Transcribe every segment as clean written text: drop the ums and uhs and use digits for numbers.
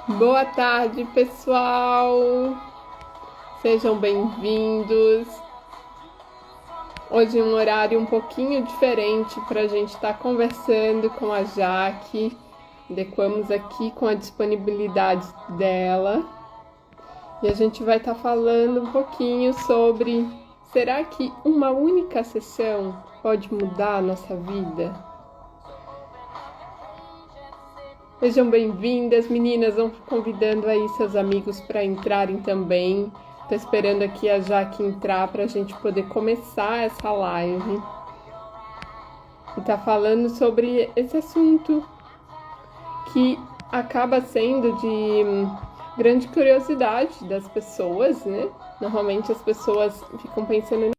Boa tarde, pessoal! Sejam bem-vindos. Hoje é um horário um pouquinho diferente para a gente estar conversando com a Jaque. Adequamos aqui com a disponibilidade dela. E a gente vai estar falando um pouquinho sobre: será que uma única sessão pode mudar a nossa vida? Sejam bem-vindas, meninas. Vão convidando aí seus amigos para entrarem também. Tô esperando aqui a Jaque entrar para a gente poder começar essa live. E tá falando sobre esse assunto que acaba sendo de grande curiosidade das pessoas, né? Normalmente as pessoas ficam pensando.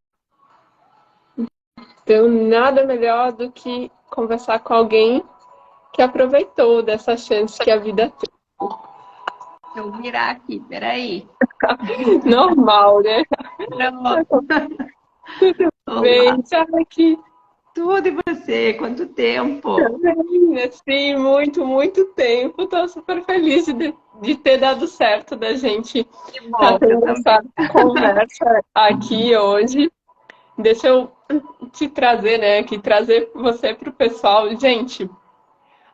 Então, nada melhor do que conversar com alguém que aproveitou dessa chance que a vida tem. Deixa eu virar aqui, peraí. Normal, né? Pronto. Tudo bem, Olá, Jaque? tudo e você? Quanto tempo? Também, sim, muito tempo. Estou super feliz de ter dado certo da gente Que estar bom, eu tendo também. essa conversa aqui hoje. Deixa eu te trazer, né, aqui, trazer você para o pessoal. Gente,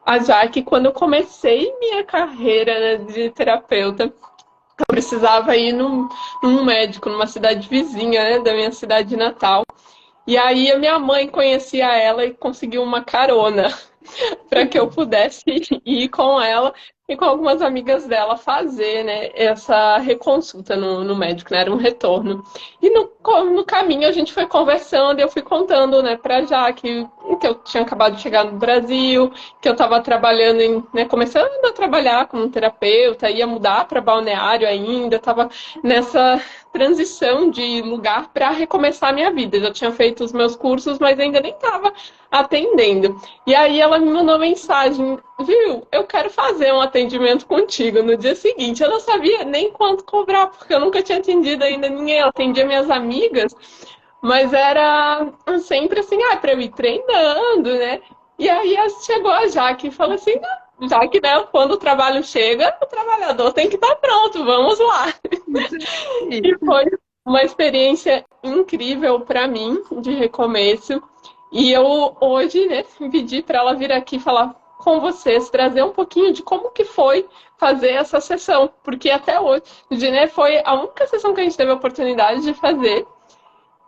a Jaque, quando eu comecei minha carreira, né, de terapeuta, eu precisava ir num médico, numa cidade vizinha, né, da minha cidade natal. E aí a minha mãe conhecia ela e conseguiu uma carona para que eu pudesse ir com ela e com algumas amigas dela fazer, né, essa reconsulta no médico, né, era um retorno. E no caminho a gente foi conversando e eu fui contando, né, para Jaque que eu tinha acabado de chegar no Brasil, que eu estava trabalhando né, começando a trabalhar como terapeuta, ia mudar para Balneário ainda, estava nessa transição de lugar para recomeçar a minha vida. Eu já tinha feito os meus cursos, mas ainda nem estava atendendo. E aí ela me mandou mensagem, viu? Eu quero fazer um atendimento contigo no dia seguinte. Eu não sabia nem quanto cobrar, porque eu nunca tinha atendido ainda ninguém. Eu atendia minhas amigas, mas era sempre assim, para eu ir treinando, né? E aí chegou a Jaque e falou assim, já que, né, quando o trabalho chega, o trabalhador tem que estar pronto, vamos lá. Isso E aí. foi uma experiência incrível para mim, de recomeço. E eu hoje, né, pedi para ela vir aqui falar com vocês, trazer um pouquinho de como que foi fazer essa sessão, porque até hoje, né, foi a única sessão que a gente teve a oportunidade de fazer,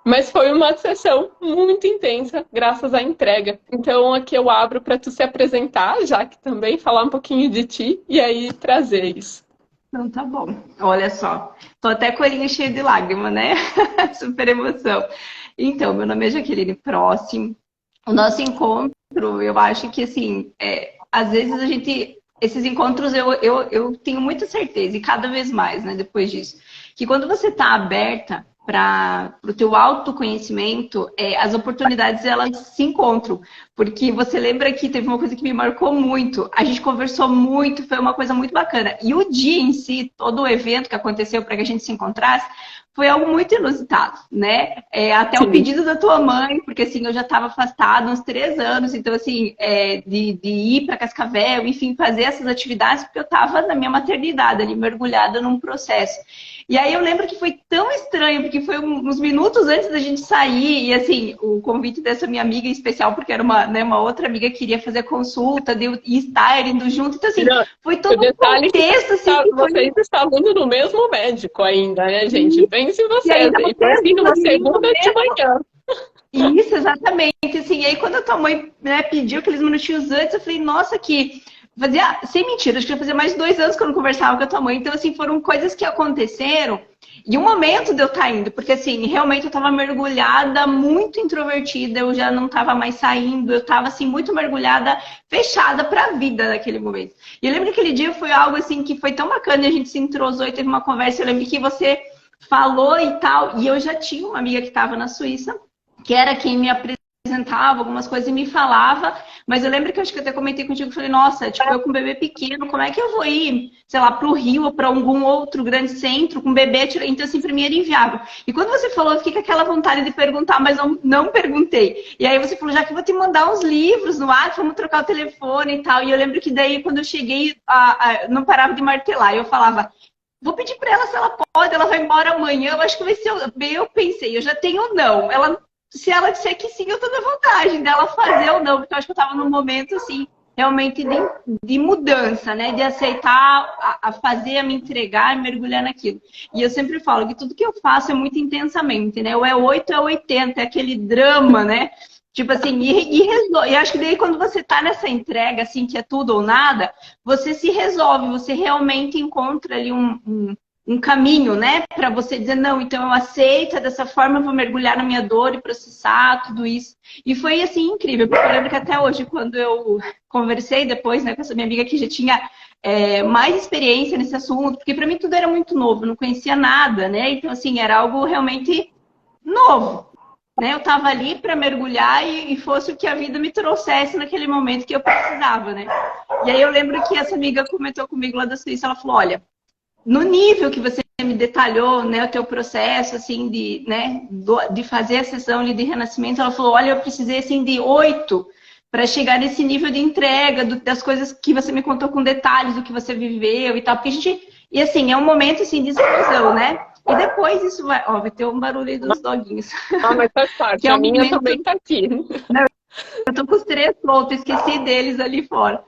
mas foi uma sessão muito intensa, graças à entrega. Então aqui eu abro para tu se apresentar, já que também falar um pouquinho de ti e aí trazer isso. Então tá bom. Olha só, tô até com o olhinho cheio de lágrima, né? Super emoção. Então, meu nome é Jaqueline Próximo. O nosso encontro, eu acho que assim, às vezes a gente. Esses encontros eu tenho muita certeza, e cada vez mais, né, depois disso, que quando você está aberta para o teu autoconhecimento, as oportunidades elas se encontram. Porque você lembra que teve uma coisa que me marcou muito, a gente conversou muito, foi uma coisa muito bacana. E o dia em si, todo o evento que aconteceu para que a gente se encontrasse, foi algo muito inusitado, né? Até o Sim. pedido da tua mãe, porque assim, eu já estava afastada uns 3 anos, então assim, de ir para Cascavel, enfim, fazer essas atividades, porque eu estava na minha maternidade ali, mergulhada num processo. E aí eu lembro que foi tão estranho, porque foi uns minutos antes da gente sair, e assim, o convite dessa minha amiga em especial, porque era uma outra amiga que queria fazer consulta, e estar indo junto, então assim, Não, foi o todo um detalhe é que contexto, assim, que foi. vocês estavam indo no mesmo médico ainda, né, gente? Pense E vocês. ainda E foi vocês assim numa dormindo no segunda de mesmo. manhã. Isso, exatamente. Assim, e aí quando a tua mãe, né, pediu aqueles minutinhos antes, eu falei, nossa, que fazia, sem mentira, acho que já fazia mais de 2 anos que eu não conversava com a tua mãe. Então, assim, foram coisas que aconteceram. E o momento de eu estar indo, porque assim, realmente eu estava mergulhada, muito introvertida, eu já não estava mais saindo, eu estava assim, muito mergulhada, fechada para a vida naquele momento. E eu lembro que aquele dia foi algo assim que foi tão bacana, e a gente se entrosou e teve uma conversa. Eu lembro que você falou e tal, e eu já tinha uma amiga que estava na Suíça, que era quem me apresentou apresentava algumas coisas e me falava, mas eu lembro que eu acho que eu até comentei contigo, falei, nossa, tipo, eu com um bebê pequeno, como é que eu vou ir, sei lá, pro Rio ou para algum outro grande centro com um bebê? Então, assim, para mim era inviável. E quando você falou, eu fiquei com aquela vontade de perguntar, mas não perguntei. E aí você falou, já que eu vou te mandar uns livros no ar, vamos trocar o telefone e tal. E eu lembro que daí, quando eu cheguei, não parava de martelar. Eu falava, vou pedir para ela se ela pode, ela vai embora amanhã, eu acho que vai ser. Eu pensei, eu já tenho não. Se ela disser que sim, eu tô na vontade dela fazer ou não, porque eu acho que eu tava num momento, assim, realmente de mudança, né? De aceitar a fazer, a me entregar e mergulhar naquilo. E eu sempre falo que tudo que eu faço é muito intensamente, né? Ou é 8 ou é 80, é aquele drama, né? Tipo assim, e acho que daí quando você tá nessa entrega, assim, que é tudo ou nada, você se resolve, você realmente encontra ali um caminho, né? Para você dizer, não, então eu aceito, dessa forma eu vou mergulhar na minha dor e processar tudo isso. E foi, assim, incrível, porque eu lembro que até hoje, quando eu conversei depois, né, com essa minha amiga que já tinha mais experiência nesse assunto, porque para mim tudo era muito novo, não conhecia nada, né? Então, assim, era algo realmente novo. Né? Eu estava ali para mergulhar e fosse o que a vida me trouxesse naquele momento que eu precisava, né? E aí eu lembro que essa amiga comentou comigo lá da Suíça, ela falou, olha, no nível que você me detalhou, né, o teu processo, assim, de fazer a sessão ali de renascimento, ela falou, olha, eu precisei, assim, de 8 para chegar nesse nível de entrega das coisas que você me contou com detalhes do que você viveu e tal, porque a gente, e assim, é um momento, assim, de explosão, né? E depois isso vai, ó, vai ter um barulho aí dos doguinhos. Ah, mas faz parte, Que é a um minha momento... também tá aqui. Eu tô com os 3 soltos, esqueci deles ali fora.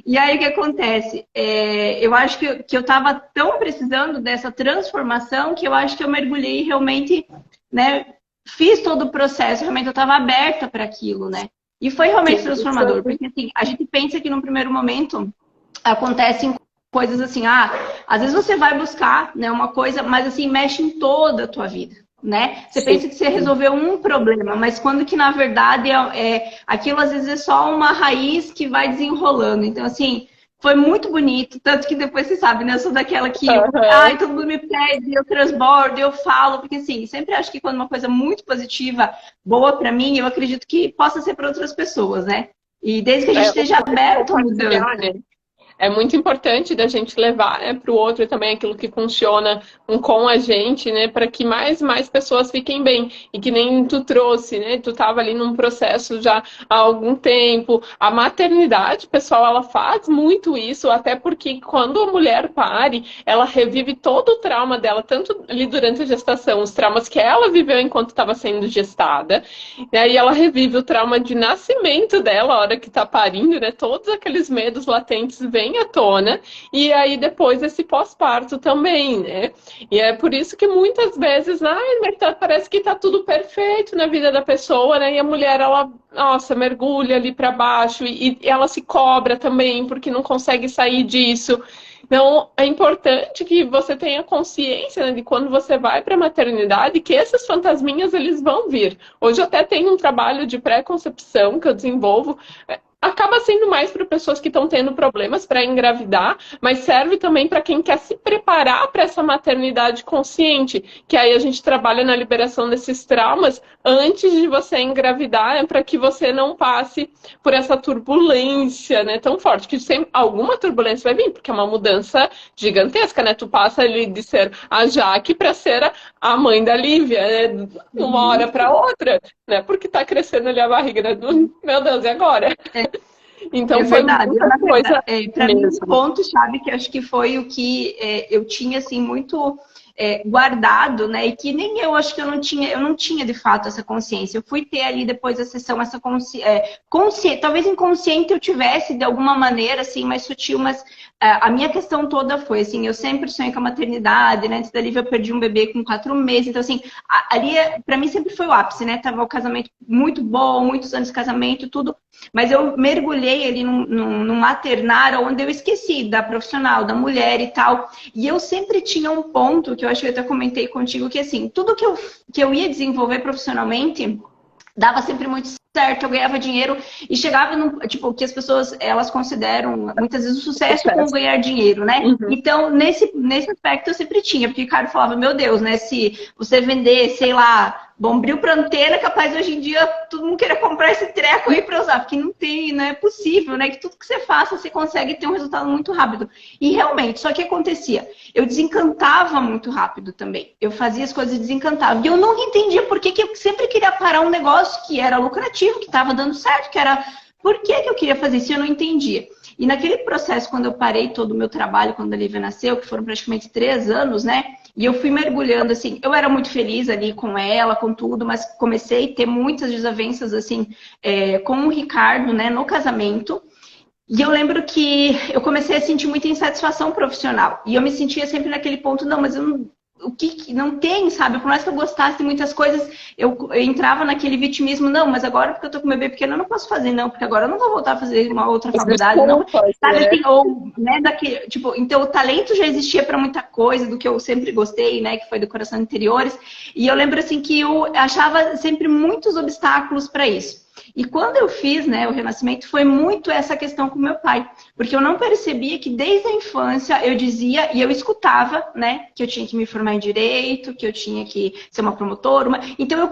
E aí o que acontece? Eu acho que eu estava tão precisando dessa transformação que eu acho que eu mergulhei realmente, né? Fiz todo o processo, realmente eu estava aberta para aquilo, né? E foi realmente transformador, porque assim, a gente pensa que no primeiro momento acontecem coisas assim, às vezes você vai buscar, né, uma coisa, mas assim, mexe em toda a tua vida. Né? Você pensa que você resolveu um problema, mas quando que na verdade aquilo às vezes é só uma raiz que vai desenrolando. Então, assim, foi muito bonito, tanto que depois você sabe, né? Eu sou daquela que todo mundo me pede, eu transbordo, eu falo, porque assim, sempre acho que quando uma coisa muito positiva, boa pra mim, eu acredito que possa ser para outras pessoas, né? E desde que a gente esteja aberto à mudança. Né? É muito importante da gente levar, né, para o outro também aquilo que funciona com a gente, né, para que mais pessoas fiquem bem. E que nem tu trouxe, né, tu estava ali num processo já há algum tempo. A maternidade, pessoal, ela faz muito isso, até porque quando a mulher pare, ela revive todo o trauma dela, tanto ali durante a gestação, os traumas que ela viveu enquanto estava sendo gestada, e aí ela revive o trauma de nascimento dela, a hora que está parindo, né, todos aqueles medos latentes vêm à tona, e aí depois esse pós-parto também, né? E é por isso que muitas vezes, parece que tá tudo perfeito na vida da pessoa, né? E a mulher, ela, nossa, mergulha ali para baixo e ela se cobra também porque não consegue sair disso. Então, é importante que você tenha consciência, né, de quando você vai para a maternidade, que esses fantasminhas, eles vão vir. Hoje eu até tenho um trabalho de pré-concepção que eu desenvolvo. Acaba sendo mais para pessoas que estão tendo problemas para engravidar, mas serve também para quem quer se preparar para essa maternidade consciente, que aí a gente trabalha na liberação desses traumas antes de você engravidar, para que você não passe por essa turbulência, né, tão forte, que sempre alguma turbulência vai vir, porque é uma mudança gigantesca, né? Tu passa ali de ser a Jaque para ser a mãe da Lívia, né? De uma hora para outra, né? Porque tá crescendo ali a barriga, né? Meu Deus, e agora? Então foi verdade. muita coisa. Para mim, um ponto-chave que acho que foi o que eu tinha assim muito guardado, né? E que nem eu acho que eu não tinha de fato essa consciência. Eu fui ter ali depois da sessão essa consciência, talvez inconsciente eu tivesse de alguma maneira assim mais sutil, mas a minha questão toda foi assim, eu sempre sonhei com a maternidade, né? Antes da Lívia eu perdi um bebê com 4 meses, então assim, ali para mim sempre foi o ápice, né? Tava o casamento muito bom, muitos anos de casamento, tudo, mas eu mergulhei ali num maternário onde eu esqueci da profissional, da mulher e tal, e eu sempre tinha um ponto que eu acho que eu até comentei contigo, que assim, tudo que eu ia desenvolver profissionalmente dava sempre muito certo, eu ganhava dinheiro e chegava no, tipo, que as pessoas, elas consideram muitas vezes o sucesso como ganhar dinheiro, né? Uhum. Então, nesse aspecto eu sempre tinha, porque o cara falava, meu Deus, né, se você vender, sei lá, Bombril para antena, capaz hoje em dia todo mundo queira comprar esse treco aí para usar, porque não tem, não é possível, né? Que tudo que você faça, você consegue ter um resultado muito rápido. E realmente, só que acontecia, eu desencantava muito rápido também. Eu fazia as coisas e desencantava. E eu nunca entendia por que eu sempre queria parar um negócio que era lucrativo, que estava dando certo, que era... Por que eu queria fazer isso? Eu não entendia. E naquele processo, quando eu parei todo o meu trabalho, quando a Lívia nasceu, que foram praticamente 3 anos, né? E eu fui mergulhando, assim, eu era muito feliz ali com ela, com tudo, mas comecei a ter muitas desavenças, assim, com o Ricardo, né, no casamento. E eu lembro que eu comecei a sentir muita insatisfação profissional. E eu me sentia sempre naquele ponto, não, mas eu não, o que não tem, sabe? Por mais que eu gostasse de muitas coisas, eu entrava naquele vitimismo, não, mas agora porque eu tô com meu bebê pequeno, eu não posso fazer, não, porque agora eu não vou voltar a fazer uma outra faculdade, não. Sabe assim, ou, né, tipo, então o talento já existia para muita coisa do que eu sempre gostei, né, que foi decoração de interiores. E eu lembro assim que eu achava sempre muitos obstáculos para isso. E quando eu fiz, né, o renascimento, foi muito essa questão com meu pai. Porque eu não percebia que desde a infância eu dizia e eu escutava, né, que eu tinha que me formar em direito, que eu tinha que ser uma promotora. Então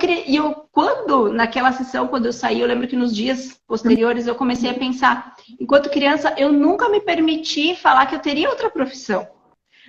quando, naquela sessão, quando eu saí, eu lembro que nos dias posteriores eu comecei a pensar, enquanto criança, eu nunca me permiti falar que eu teria outra profissão.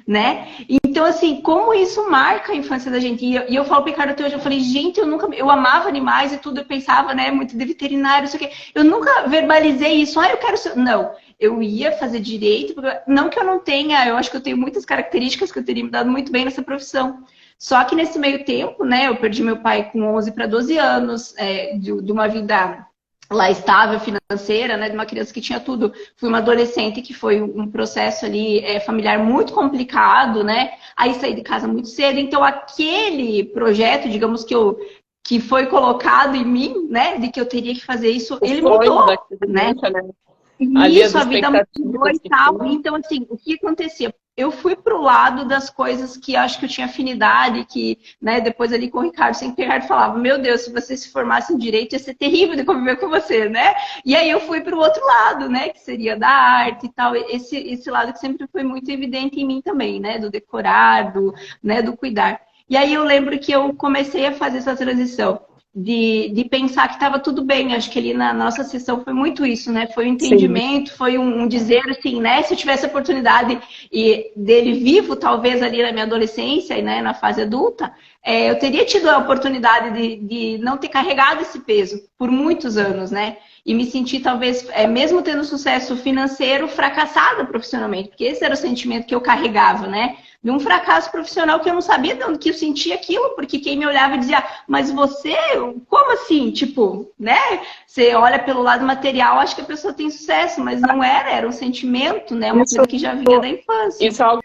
Né? Então, assim, como isso marca a infância da gente? E eu falo pro Ricardo até hoje, eu falei, gente, eu amava animais e tudo, eu pensava, né, muito de veterinário, isso aqui. Eu nunca verbalizei isso, eu quero ser... Não, eu ia fazer direito, não que eu não tenha, eu acho que eu tenho muitas características que eu teria me dado muito bem nessa profissão. Só que nesse meio tempo, né, eu perdi meu pai com 11 para 12 anos, de uma vida lá estável financeira, né, de uma criança que tinha tudo. Fui uma adolescente que foi um processo ali familiar muito complicado, né? Aí saí de casa muito cedo. Então aquele projeto, digamos que foi colocado em mim, né, de que eu teria que fazer isso, ele mudou, né? Ali isso, a vida mudou e tal. Então, assim, o que acontecia? Eu fui pro lado das coisas que acho que eu tinha afinidade, que, né, depois ali com o Ricardo, sempre o Ricardo falava, meu Deus, se você se formasse em direito, ia ser terrível de conviver com você, né? E aí eu fui pro outro lado, né, que seria da arte e tal, esse lado que sempre foi muito evidente em mim também, né, do decorar, né, do cuidar. E aí eu lembro que eu comecei a fazer essa transição. De pensar que estava tudo bem. Acho que ali na nossa sessão foi muito isso, né? Foi um entendimento, Sim. Foi um dizer assim, né? Se eu tivesse a oportunidade dele vivo, talvez ali na minha adolescência e né, na fase adulta, eu teria tido a oportunidade de não ter carregado esse peso por muitos anos, né? E me sentir, talvez, mesmo tendo sucesso financeiro, fracassada profissionalmente. Porque esse era o sentimento que eu carregava, né? De um fracasso profissional que eu não sabia de onde que eu sentia aquilo, porque quem me olhava dizia, mas você, como assim? Tipo, né? Você olha pelo lado material, acha que a pessoa tem sucesso, mas não era um sentimento, né? Uma coisa que já vinha da infância. Isso é algo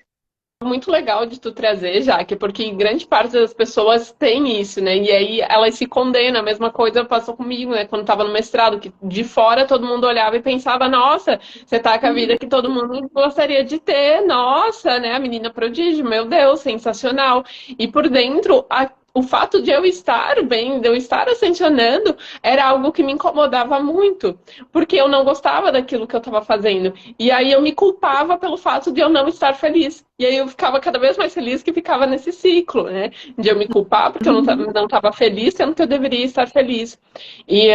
muito legal de tu trazer, Jaque, porque grande parte das pessoas tem isso, né? E aí elas se condenam. A mesma coisa passou comigo, né? Quando tava no mestrado, que de fora todo mundo olhava e pensava, nossa, você tá com a vida que todo mundo gostaria de ter, nossa, né? A menina prodígio, meu Deus, sensacional. E por dentro, o fato de eu estar bem, de eu estar ascensionando, era algo que me incomodava muito, porque eu não gostava daquilo que eu estava fazendo. E aí eu me culpava pelo fato de eu não estar feliz. E aí eu ficava cada vez mais feliz que ficava nesse ciclo, né? De eu me culpar porque eu não estava feliz, sendo que eu deveria estar feliz. E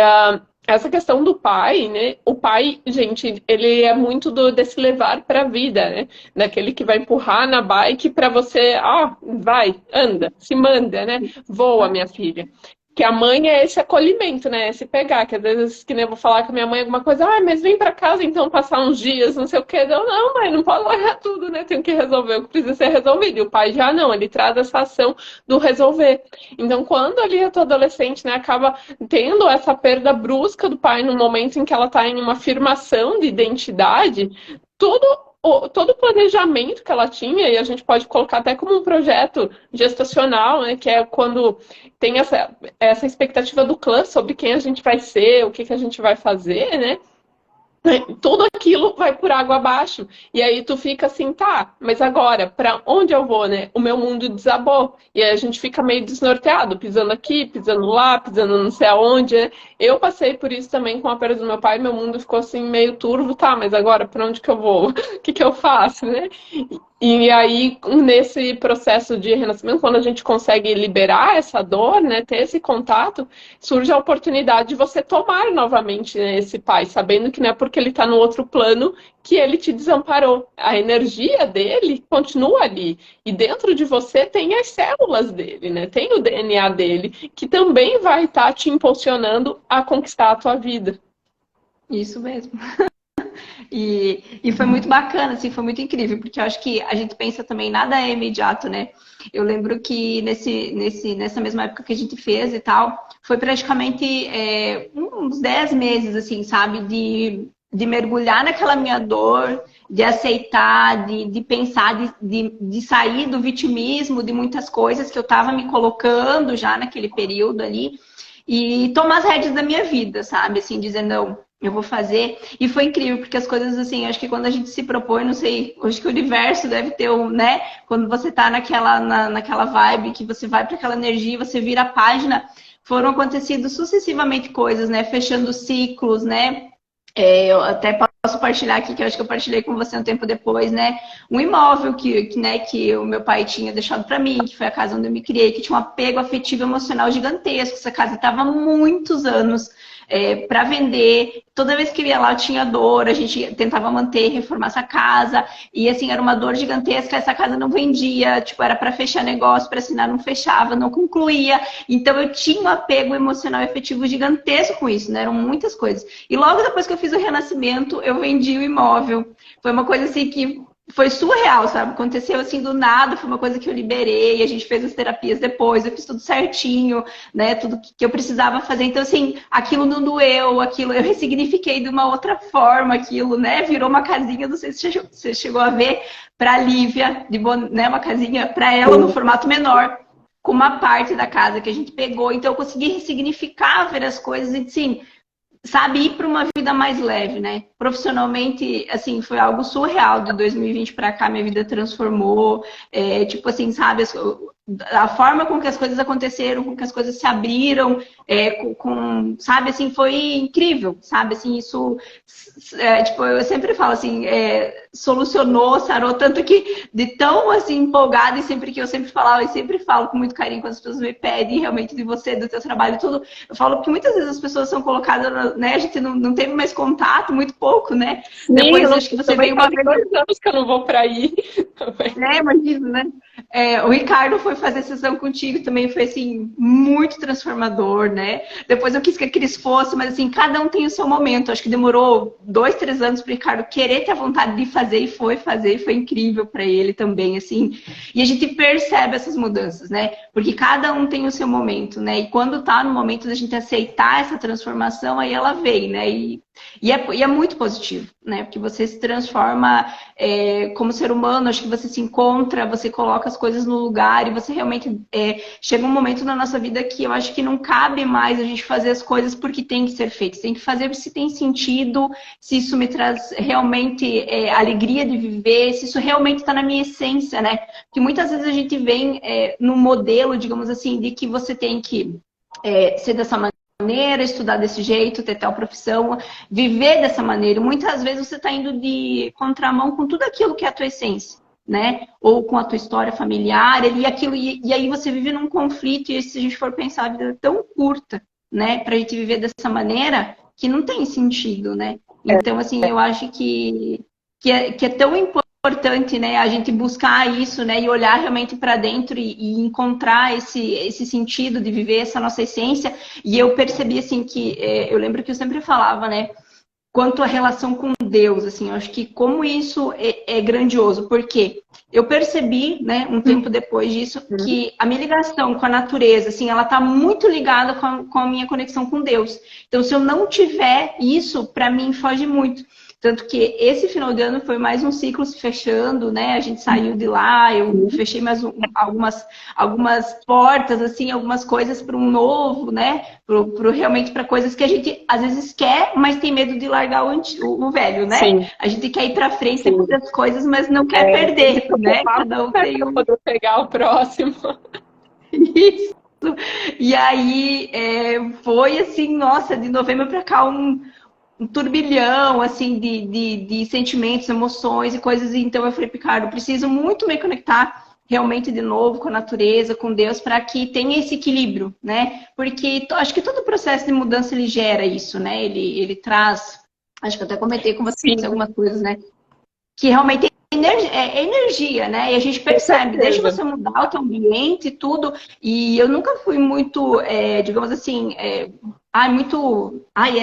essa questão do pai, né? O pai, gente, ele é muito desse levar para a vida, né? Daquele que vai empurrar na bike para você, vai, anda, se manda, né? Voa, minha filha. Que a mãe é esse acolhimento, né? Esse pegar, que às vezes, que nem eu vou falar com a minha mãe alguma coisa, mas vem para casa então passar uns dias, não sei o quê. Eu, não, mãe, não pode largar tudo, né? Tenho que resolver o que precisa ser resolvido. E o pai já não, ele traz essa ação do resolver. Então, quando ali a tua adolescente, né, acaba tendo essa perda brusca do pai no momento em que ela está em uma afirmação de identidade, todo o planejamento que ela tinha, e a gente pode colocar até como um projeto gestacional, né, que é quando tem essa expectativa do clã sobre quem a gente vai ser, o que a gente vai fazer, né? Tudo aquilo vai por água abaixo. E aí tu fica assim, tá, mas agora, pra onde eu vou, né? O meu mundo desabou. E aí a gente fica meio desnorteado, pisando aqui, pisando lá, pisando não sei aonde, né? Eu passei por isso também com a perda do meu pai, meu mundo ficou assim meio turvo, tá, mas agora para onde que eu vou? O que que eu faço, né? E aí, nesse processo de renascimento, quando a gente consegue liberar essa dor, né, ter esse contato, surge a oportunidade de você tomar novamente, né, esse pai, sabendo que não é porque ele está no outro plano que ele te desamparou. A energia dele continua ali. E dentro de você tem as células dele, né? Tem o DNA dele, que também vai estar te impulsionando a conquistar a tua vida. Isso mesmo. E foi muito bacana, assim, foi muito incrível, porque eu acho que a gente pensa também, nada é imediato, né? Eu lembro que nessa mesma época que a gente fez e tal, foi praticamente uns 10 meses, assim, sabe? De mergulhar naquela minha dor, de aceitar, de pensar, de sair do vitimismo de muitas coisas que eu estava me colocando já naquele período ali, e tomar as rédeas da minha vida, sabe? Assim, dizendo, não, eu vou fazer. E foi incrível, porque as coisas, assim, acho que quando a gente se propõe, não sei, acho que o universo deve ter um, né? Quando você tá naquela vibe, que você vai para aquela energia, você vira a página, foram acontecendo sucessivamente coisas, né? Fechando ciclos, né? Eu até posso partilhar aqui, que eu acho que eu partilhei com você um tempo depois, né? Um imóvel que o meu pai tinha deixado para mim, que foi a casa onde eu me criei, que tinha um apego afetivo e emocional gigantesco. Essa casa estava há muitos anos para vender. Toda vez que eu ia lá, eu tinha dor, a gente tentava manter, reformar essa casa. E assim, era uma dor gigantesca, essa casa não vendia, tipo, era para fechar negócio, para assinar, não fechava, não concluía. Então eu tinha um apego emocional e afetivo gigantesco com isso, né? Eram muitas coisas. E logo depois que eu fiz o renascimento, eu vendi o imóvel. Foi uma coisa assim que foi surreal, sabe? Aconteceu assim do nada, foi uma coisa que eu liberei, a gente fez as terapias depois, eu fiz tudo certinho, né? Tudo que eu precisava fazer. Então, assim, aquilo não doeu, aquilo eu ressignifiquei de uma outra forma, aquilo, né? Virou uma casinha, não sei se você chegou a ver, para a Lívia, né? Uma casinha para ela no formato menor, com uma parte da casa que a gente pegou. Então, eu consegui ressignificar, ver as coisas e, assim, sabe, ir para uma vida mais leve, né? Profissionalmente, assim, foi algo surreal. De 2020 para cá, minha vida transformou. Tipo assim, sabe, a forma com que as coisas aconteceram, com que as coisas se abriram, sabe, assim, foi incrível, sabe, assim, isso, tipo, eu sempre falo assim, solucionou, sarou, tanto que de tão, assim, empolgada, e sempre que eu sempre falava, e sempre falo com muito carinho quando as pessoas me pedem realmente de você, do teu trabalho, tudo, eu falo que muitas vezes as pessoas são colocadas, né, a gente não teve mais contato, muito pouco, né, Sim, depois acho que você veio uma vez... 2 anos que eu não vou para aí. Imagina, né? O Ricardo foi fazer sessão contigo, também foi, assim, muito transformador, né? Depois eu quis que a Cris fosse, mas, assim, cada um tem o seu momento. Acho que demorou 2, 3 anos para o Ricardo querer ter a vontade de fazer, e foi fazer, e foi incrível para ele também, assim. E a gente percebe essas mudanças, né? Porque cada um tem o seu momento, né? E quando tá no momento da gente aceitar essa transformação, aí ela vem, né? E é muito positivo, né? Porque você se transforma como ser humano, acho que você se encontra, você coloca as coisas no lugar e você realmente chega um momento na nossa vida que eu acho que não cabe mais a gente fazer as coisas porque tem que ser feito. Tem que fazer se tem sentido, se isso me traz realmente alegria de viver, se isso realmente está na minha essência, né? Porque muitas vezes a gente vem num modelo, digamos assim, de que você tem que ser dessa maneira, estudar desse jeito, ter tal profissão, viver dessa maneira. Muitas vezes você está indo de contramão com tudo aquilo que é a tua essência, né? Ou com a tua história familiar, e aí você vive num conflito, e se a gente for pensar, a vida é tão curta, né? Pra gente viver dessa maneira, que não tem sentido, né? Então, assim, eu acho que é tão importante, né, a gente buscar isso, né, e olhar realmente para dentro e encontrar esse sentido de viver essa nossa essência. E eu percebi, assim, que eu lembro que eu sempre falava, né, quanto à relação com Deus, assim, eu acho que como isso é grandioso, porque eu percebi, né, um tempo depois disso, que a minha ligação com a natureza, assim, ela tá muito ligada com a minha conexão com Deus. Então, se eu não tiver isso, para mim foge muito. Tanto que esse final de ano foi mais um ciclo se fechando, né? A gente saiu de lá, eu fechei mais algumas portas, assim, algumas coisas para um novo, né? Realmente para coisas que a gente às vezes quer, mas tem medo de largar o velho, né? Sim. A gente quer ir para frente com outras coisas, mas não quer perder, né? Cada um tem poder pegar o próximo. Isso. E aí foi assim, nossa, de novembro para cá um turbilhão assim de sentimentos, emoções e coisas. E então eu falei, Ricardo, preciso muito me conectar realmente de novo com a natureza, com Deus, para que tenha esse equilíbrio, né? Porque acho que todo processo de mudança ele gera isso, né? Ele traz, acho que eu até comentei com vocês Sim, algumas coisas, né? Que realmente é energia, né? E a gente com percebe, deixa certeza. você mudar o teu ambiente e tudo. E eu nunca fui muito, digamos assim, é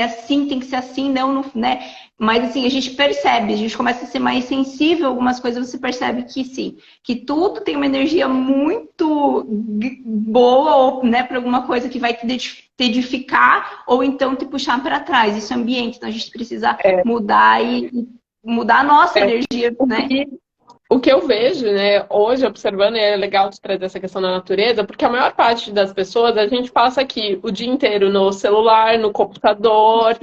assim, tem que ser assim, não, né? Mas assim, a gente percebe, a gente começa a ser mais sensível a algumas coisas, você percebe que sim, que tudo tem uma energia muito boa, ou, né, para alguma coisa que vai te edificar, ou então te puxar para trás. Isso é ambiente, então a gente precisa É, mudar e mudar a nossa é. energia, O né? que O que eu vejo, né, hoje observando, e é legal de trazer essa questão da natureza, porque a maior parte das pessoas, a gente passa aqui o dia inteiro no celular, no computador,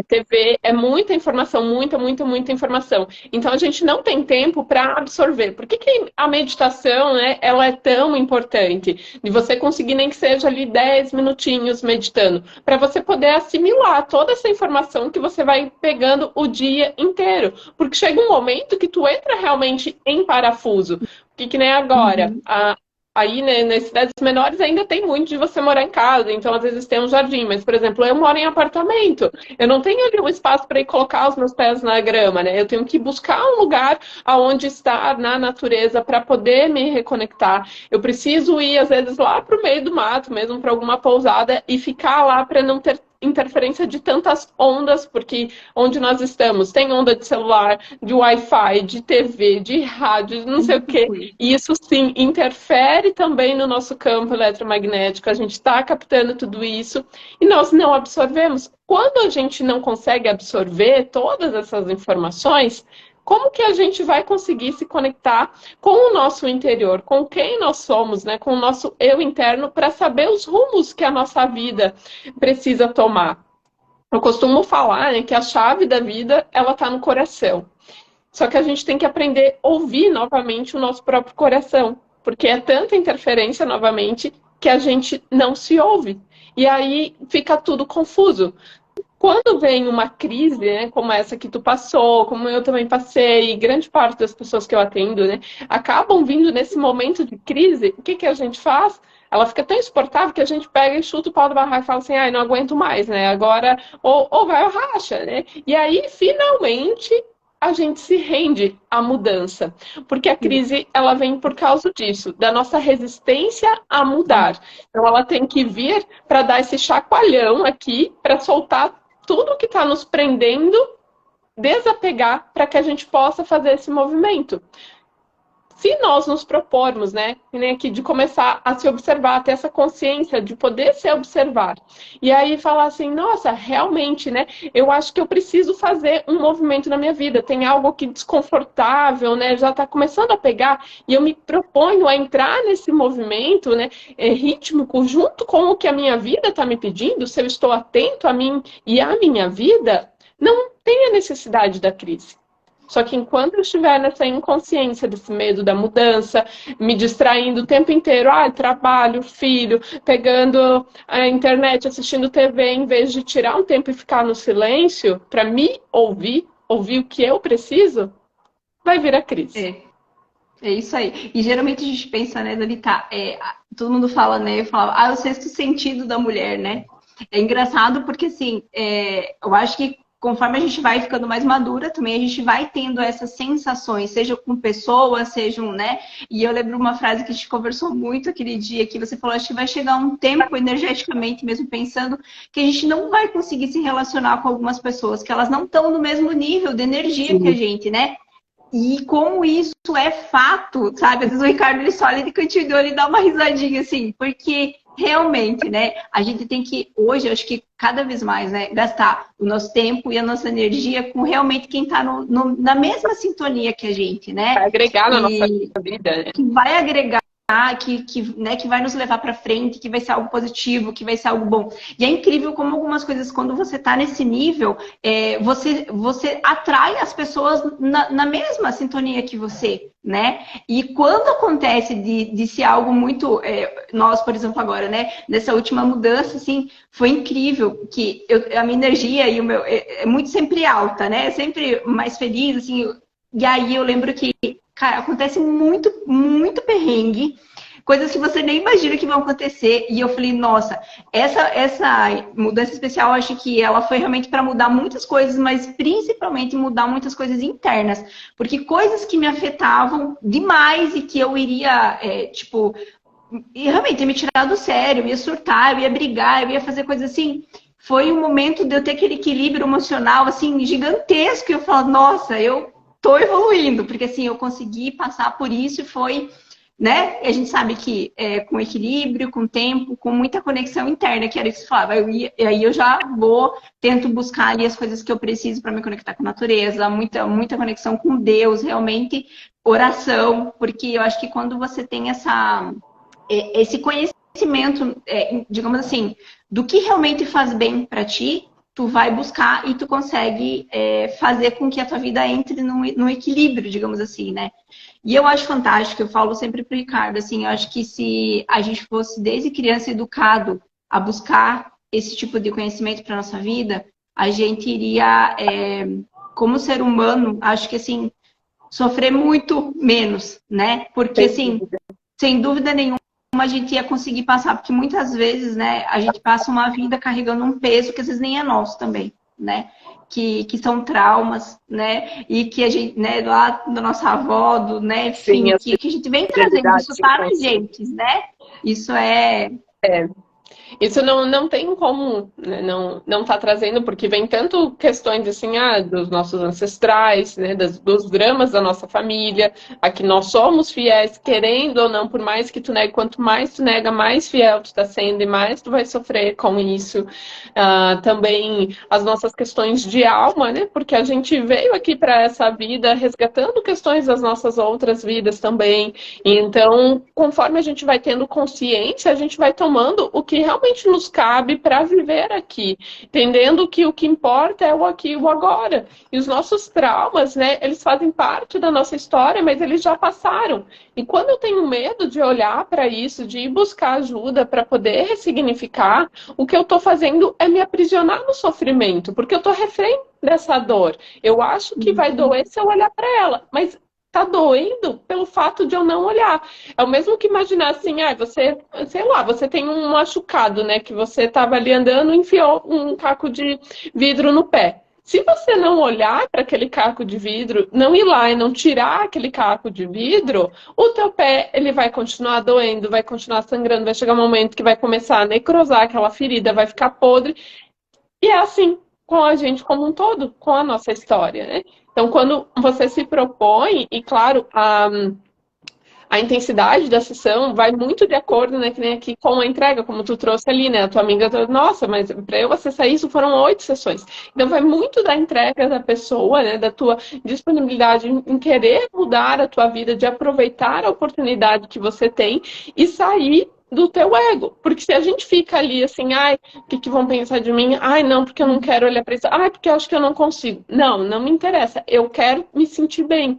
TV, é muita informação, muita informação. Então a gente não tem tempo para absorver. Por que que a meditação, né, ela é tão importante? De você conseguir nem que seja ali 10 minutinhos meditando, para você poder assimilar toda essa informação que você vai pegando o dia inteiro. Porque chega um momento que tu entra realmente em parafuso. Porque que nem agora, Uhum. aí né, nas cidades menores ainda tem muito de você morar em casa, então às vezes tem um jardim, mas por exemplo, eu moro em apartamento, eu não tenho ali um espaço para ir colocar os meus pés na grama, né? Eu tenho que buscar um lugar aonde estar na natureza para poder me reconectar. Eu preciso ir às vezes lá para o meio do mato, mesmo para alguma pousada e ficar lá para não ter interferência de tantas ondas, porque onde nós estamos tem onda de celular, de Wi-Fi, de TV, de rádio, não sei o Muita quê. coisa. E isso sim interfere também no nosso campo eletromagnético. A gente está captando tudo isso e nós não absorvemos. Quando a gente não consegue absorver todas essas informações, como que a gente vai conseguir se conectar com o nosso interior, com quem nós somos, né? Com o nosso eu interno, para saber os rumos que a nossa vida precisa tomar? Eu costumo falar, né, que a chave da vida ela está no coração. Só que a gente tem que aprender a ouvir novamente o nosso próprio coração, porque é tanta interferência novamente que a gente não se ouve. E aí fica tudo confuso. Quando vem uma crise, né, como essa que tu passou, como eu também passei, e grande parte das pessoas que eu atendo, né, acabam vindo nesse momento de crise, o que que a gente faz? Ela fica tão insuportável que a gente pega e chuta o pau do barraco e fala assim, ai, não aguento mais, né? Agora, ou vai ou racha, né? E aí, finalmente, a gente se rende à mudança. Porque a crise, ela vem por causa disso, da nossa resistência a mudar. Então, ela tem que vir para dar esse chacoalhão aqui, para soltar tudo que está nos prendendo, desapegar para que a gente possa fazer esse movimento. Se nós nos propormos, né, aqui de começar a se observar, ter essa consciência de poder se observar, e aí falar assim, nossa, realmente, né, eu acho que eu preciso fazer um movimento na minha vida, tem algo aqui desconfortável, né, já está começando a pegar, e eu me proponho a entrar nesse movimento, né, rítmico, junto com o que a minha vida está me pedindo, se eu estou atento a mim e à minha vida, não tem a necessidade da crise. Só que enquanto eu estiver nessa inconsciência desse medo da mudança, me distraindo o tempo inteiro, trabalho, filho, pegando a internet, assistindo TV, em vez de tirar um tempo e ficar no silêncio para me ouvir o que eu preciso, vai vir a crise. É isso aí. E geralmente a gente pensa, né, Dani, todo mundo fala, né, o sexto sentido da mulher, né? É engraçado porque, assim, eu acho que conforme a gente vai ficando mais madura, também a gente vai tendo essas sensações, seja com pessoas, sejam, né? E eu lembro uma frase que a gente conversou muito aquele dia, que você falou, acho que vai chegar um tempo, energeticamente, mesmo pensando, que a gente não vai conseguir se relacionar com algumas pessoas, que elas não estão no mesmo nível de energia que a Sim. gente, né? E como isso é fato, sabe? Às vezes o Ricardo, ele só olha de cantinho, ele dá uma risadinha, assim, porque realmente, né? A gente tem que, hoje, eu acho que cada vez mais, né? Gastar o nosso tempo e a nossa energia com realmente quem está na mesma sintonia que a gente, Vai né? agregar na nossa E vida, né? que vai agregar né, que vai nos levar para frente, que vai ser algo positivo, que vai ser algo bom. E é incrível como algumas coisas, quando você está nesse nível, você atrai as pessoas na mesma sintonia que você, né? E quando acontece de ser algo muito... nós, por exemplo, agora, né? Nessa última mudança, assim, foi incrível que a minha energia e o meu... É muito sempre alta, né? Sempre mais feliz, assim... E aí eu lembro que, cara, acontece muito, muito perrengue, coisas que você nem imagina que vão acontecer. E eu falei, nossa, essa mudança especial, eu acho que ela foi realmente para mudar muitas coisas, mas principalmente mudar muitas coisas internas. Porque coisas que me afetavam demais e que eu iria, e realmente ia me tirar do sério, eu ia surtar, eu ia brigar, eu ia fazer coisas assim. Foi um momento de eu ter aquele equilíbrio emocional, assim, gigantesco. E eu falo, nossa, eu tô evoluindo, porque assim, eu consegui passar por isso e foi, né? A gente sabe que com equilíbrio, com tempo, com muita conexão interna, que era isso que você falava. E aí eu já tento buscar ali as coisas que eu preciso para me conectar com a natureza, muita conexão com Deus, realmente, oração, porque eu acho que quando você tem esse conhecimento, digamos assim, do que realmente faz bem para ti, tu vai buscar e tu consegue fazer com que a tua vida entre num equilíbrio, digamos assim, né? E eu acho fantástico, eu falo sempre pro Ricardo, assim, eu acho que se a gente fosse desde criança educado a buscar esse tipo de conhecimento para nossa vida, a gente iria, como ser humano, acho que assim, sofrer muito menos, né? Porque assim, sem dúvida nenhuma, a gente ia conseguir passar, porque muitas vezes, né, a gente passa uma vida carregando um peso que às vezes nem é nosso também, né? Que são traumas, né? E que a gente, né, lá da nossa avó, né, enfim, Sim, que a gente vem trazendo isso para a gente, né? Isso é. Isso não tem como, né, não tá trazendo, porque vem tanto questões assim, dos nossos ancestrais, né, dos dramas da nossa família, a que nós somos fiéis, querendo ou não, por mais que tu negue, quanto mais tu nega, mais fiel tu tá sendo e mais tu vai sofrer com isso. Também as nossas questões de alma, né, porque a gente veio aqui para essa vida resgatando questões das nossas outras vidas também. E então, conforme a gente vai tendo consciência, a gente vai tomando o que realmente nos cabe para viver aqui, entendendo que o que importa é o aqui e o agora. E os nossos traumas, né, eles fazem parte da nossa história, mas eles já passaram. E quando eu tenho medo de olhar para isso, de ir buscar ajuda para poder ressignificar, o que eu estou fazendo é me aprisionar no sofrimento, porque eu estou refém dessa dor. Eu acho que vai doer se eu olhar para ela, mas tá doendo pelo fato de eu não olhar. É o mesmo que imaginar assim, você, sei lá, você tem um machucado, né, que você tava ali andando e enfiou um caco de vidro no pé. Se você não olhar para aquele caco de vidro, não ir lá e não tirar aquele caco de vidro, o teu pé ele vai continuar doendo, vai continuar sangrando, vai chegar um momento que vai começar a necrosar aquela ferida, vai ficar podre. E é assim com a gente como um todo, com a nossa história, né? Então, quando você se propõe, e claro, a intensidade da sessão vai muito de acordo, né, que nem aqui com a entrega, como tu trouxe ali, né? A tua amiga, nossa, mas para eu acessar isso foram 8 sessões. Então, vai muito da entrega da pessoa, né, da tua disponibilidade em querer mudar a tua vida, de aproveitar a oportunidade que você tem e sair do teu ego. Porque se a gente fica ali assim, o que vão pensar de mim? Não, porque eu não quero olhar para isso. Porque eu acho que eu não consigo. Não me interessa. Eu quero me sentir bem.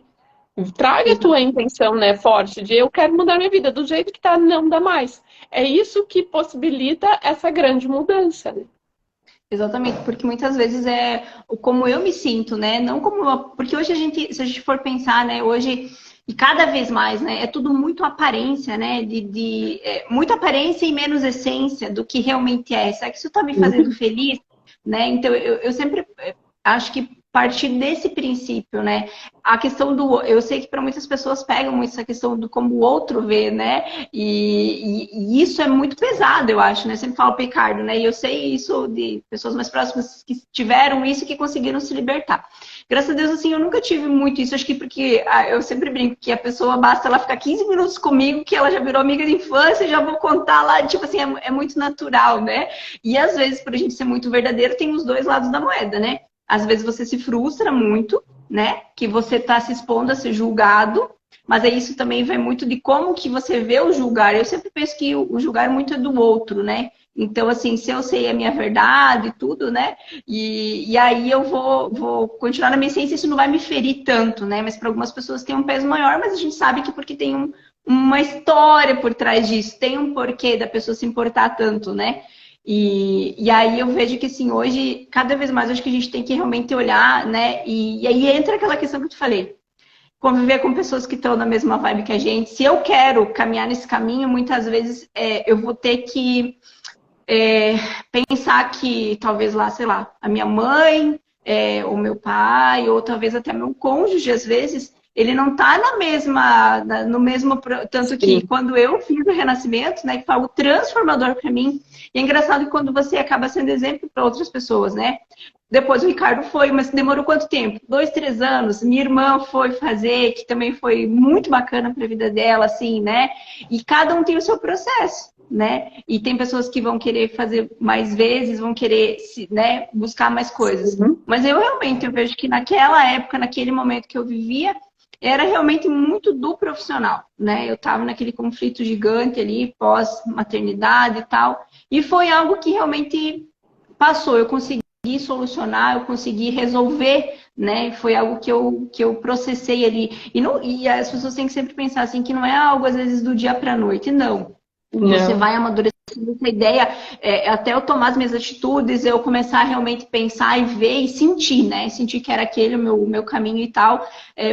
Traga a tua intenção, né, forte, de eu quero mudar minha vida, do jeito que tá, não dá mais. É isso que possibilita essa grande mudança, né? Exatamente, porque muitas vezes é como eu me sinto, né? Não como. Porque hoje se a gente for pensar, né, hoje, e cada vez mais, né, é tudo muito aparência, né? Muita aparência e menos essência do que realmente é. Será que isso tá me fazendo feliz? Né? Então, eu sempre acho que partir desse princípio, né? A questão eu sei que para muitas pessoas pegam muito essa questão do como o outro vê, né? E isso é muito pesado, eu acho, né? Eu sempre falo Ricardo, né? E eu sei isso de pessoas mais próximas que tiveram isso e que conseguiram se libertar. Graças a Deus, assim, eu nunca tive muito isso. Acho que porque eu sempre brinco que a pessoa basta ela ficar 15 minutos comigo, que ela já virou amiga de infância, já vou contar lá, tipo assim, é muito natural, né? E às vezes, por a gente ser muito verdadeiro, tem os dois lados da moeda, né? Às vezes você se frustra muito, né? Que você tá se expondo a ser julgado, Mas aí isso também vai muito de como que você vê o julgar. Eu sempre penso que o julgar muito é do outro, né? Então, assim, se eu sei a minha verdade e tudo, né? E aí eu vou continuar na minha essência, isso não vai me ferir tanto, né? Mas para algumas pessoas tem um peso maior, mas a gente sabe que porque tem uma história por trás disso, tem um porquê da pessoa se importar tanto, né? E aí eu vejo que, assim, hoje, cada vez mais, acho que a gente tem que realmente olhar, né? E aí entra aquela questão que eu te falei. Conviver com pessoas que estão na mesma vibe que a gente. Se eu quero caminhar nesse caminho, muitas vezes eu vou ter que pensar que talvez lá, sei lá, a minha mãe, o meu pai, ou talvez até meu cônjuge, às vezes, ele não está no mesmo. Tanto que Sim. quando eu fiz o renascimento, né, que foi algo transformador para mim, e é engraçado que quando você acaba sendo exemplo para outras pessoas, né? Depois o Ricardo foi, mas demorou quanto tempo? 2, 3 anos. Minha irmã foi fazer, que também foi muito bacana para a vida dela, assim, né? E cada um tem o seu processo, né? E tem pessoas que vão querer fazer mais vezes, vão querer, né, buscar mais coisas. Mas eu realmente eu vejo que naquela época, naquele momento que eu vivia, era realmente muito do profissional, né? Eu estava naquele conflito gigante ali, pós-maternidade e tal. E foi algo que realmente passou. Eu consegui solucionar, eu consegui resolver, né? Foi algo que eu processei ali. E as pessoas têm que sempre pensar assim, que não é algo, às vezes, do dia para a noite. Não. Você vai amadurecendo essa ideia, até eu tomar as minhas atitudes, eu começar a realmente pensar e ver e sentir, né? Sentir que era aquele o meu caminho e tal.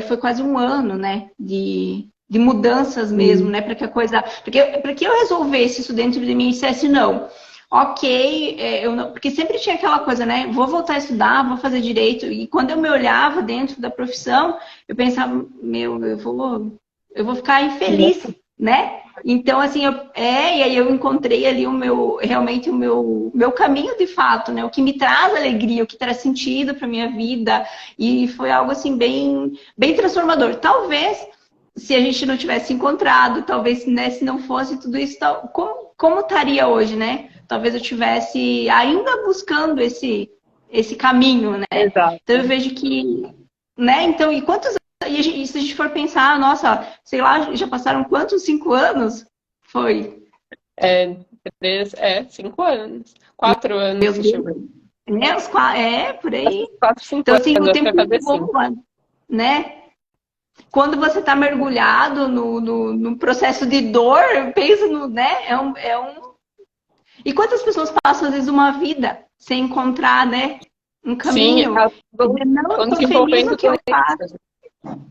Foi quase um ano, né? De mudanças mesmo, né? Para que a coisa. Para que eu resolvesse isso dentro de mim e dissesse não. Ok, eu não, porque sempre tinha aquela coisa, né? Vou voltar a estudar, vou fazer direito. E quando eu me olhava dentro da profissão, eu pensava, meu, eu vou ficar infeliz, né? Então, assim, e aí eu encontrei ali realmente o meu caminho de fato, né? O que me traz alegria, o que traz sentido para minha vida. E foi algo, assim, bem, bem transformador. Talvez, se a gente não tivesse encontrado, talvez, né, se não fosse tudo isso, como estaria hoje, né? Talvez eu tivesse ainda buscando esse caminho, né? Exato. Então eu vejo que, né? Então, e se a gente for pensar, nossa, sei lá, já passaram quantos? 5 anos? Foi. 5 anos. 4 Meu anos, deixa eu Deus. ver. Por aí. 4, 5 Então, assim, anos, o acho que vai tempo fazer 5. voa, né? Quando você está mergulhado no processo de dor, pensa no, né? E quantas pessoas passam, às vezes, uma vida sem encontrar, né? Um Sim, caminho. Dizer, não, eu vão tô se feliz no envolvendo que eu faço. doenças.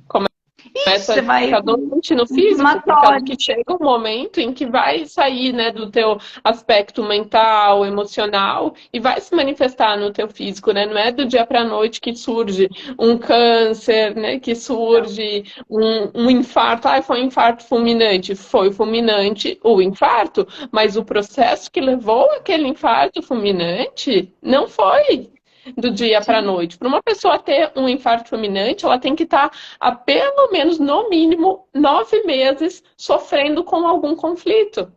Começa Você a vai ficar doente no físico, por causa inflamatório. que chega um momento em que vai sair, né, do teu aspecto mental, emocional, e vai se manifestar no teu físico, né? Não é do dia para a noite que surge um câncer, né? Que surge um infarto. Ah, foi um infarto fulminante. Foi fulminante o infarto, mas o processo que levou aquele infarto fulminante não foi do dia para a noite. Para uma pessoa ter um infarto fulminante, ela tem que estar há pelo menos, no mínimo, 9 meses sofrendo com algum conflito.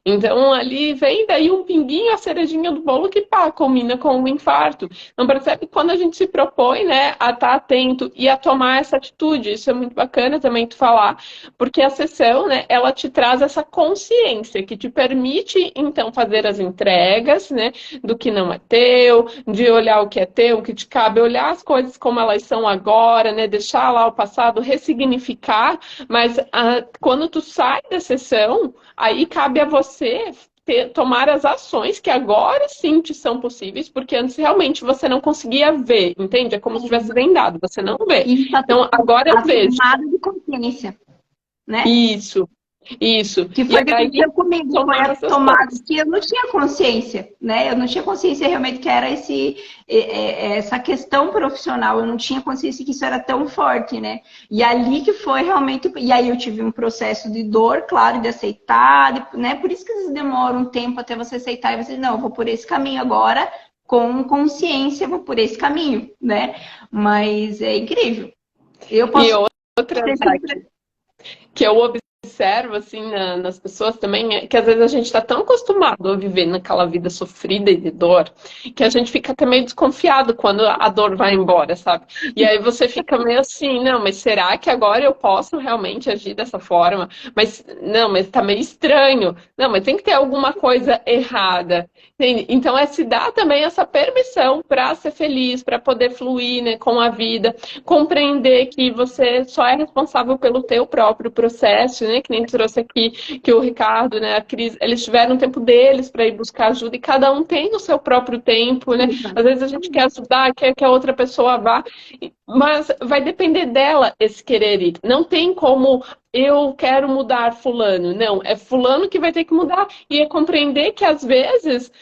Então, ali vem daí um pinguinho, a cerejinha do bolo que pá, combina com o infarto. Então, percebe que quando a gente se propõe, né, a estar atento e a tomar essa atitude, isso é muito bacana também tu falar, porque a sessão, né, ela te traz essa consciência que te permite, então, fazer as entregas, né, do que não é teu, de olhar o que é teu, o que te cabe, olhar as coisas como elas são agora, né, deixar lá o passado, ressignificar, mas quando tu sai da sessão, aí cabe a você tomar as ações que agora sim te são possíveis, porque antes realmente você não conseguia ver, entende? É como se tivesse vendado, você não vê. Isso, Então agora eu a vejo. tomada de consciência, né? Isso. Que E foi o que aí aconteceu comigo, foi tomar a essas tomada coisas. que eu não tinha consciência, né? Eu não tinha consciência realmente que era essa questão profissional, eu não tinha consciência que isso era tão forte, né? E ali que foi realmente. E aí eu tive um processo de dor, claro, de aceitar, né? Por isso que às vezes demora um tempo até você aceitar e você, não, eu vou por esse caminho agora, com consciência, eu vou por esse caminho, né? Mas é incrível. Eu E posso outra, ser sempre. que eu observo, assim, nas pessoas também, é que às vezes a gente está tão acostumado a viver naquela vida sofrida e de dor, que a gente fica até meio desconfiado quando a dor vai embora, sabe? E aí você fica meio assim, não, mas será que agora eu posso realmente agir dessa forma? Mas, não, mas tá meio estranho. Não, mas tem que ter alguma coisa errada. Entende? Então, é se dar também essa permissão para ser feliz, para poder fluir, né, com a vida, compreender que você só é responsável pelo teu próprio processo, né? Que nem trouxe aqui que o Ricardo, né, a Cris, eles tiveram o tempo deles para ir buscar ajuda e cada um tem o seu próprio tempo, né? Às vezes a gente quer ajudar, quer que a outra pessoa vá, mas vai depender dela esse querer ir. Não tem como eu quero mudar fulano. Não, é fulano que vai ter que mudar e é compreender que às vezes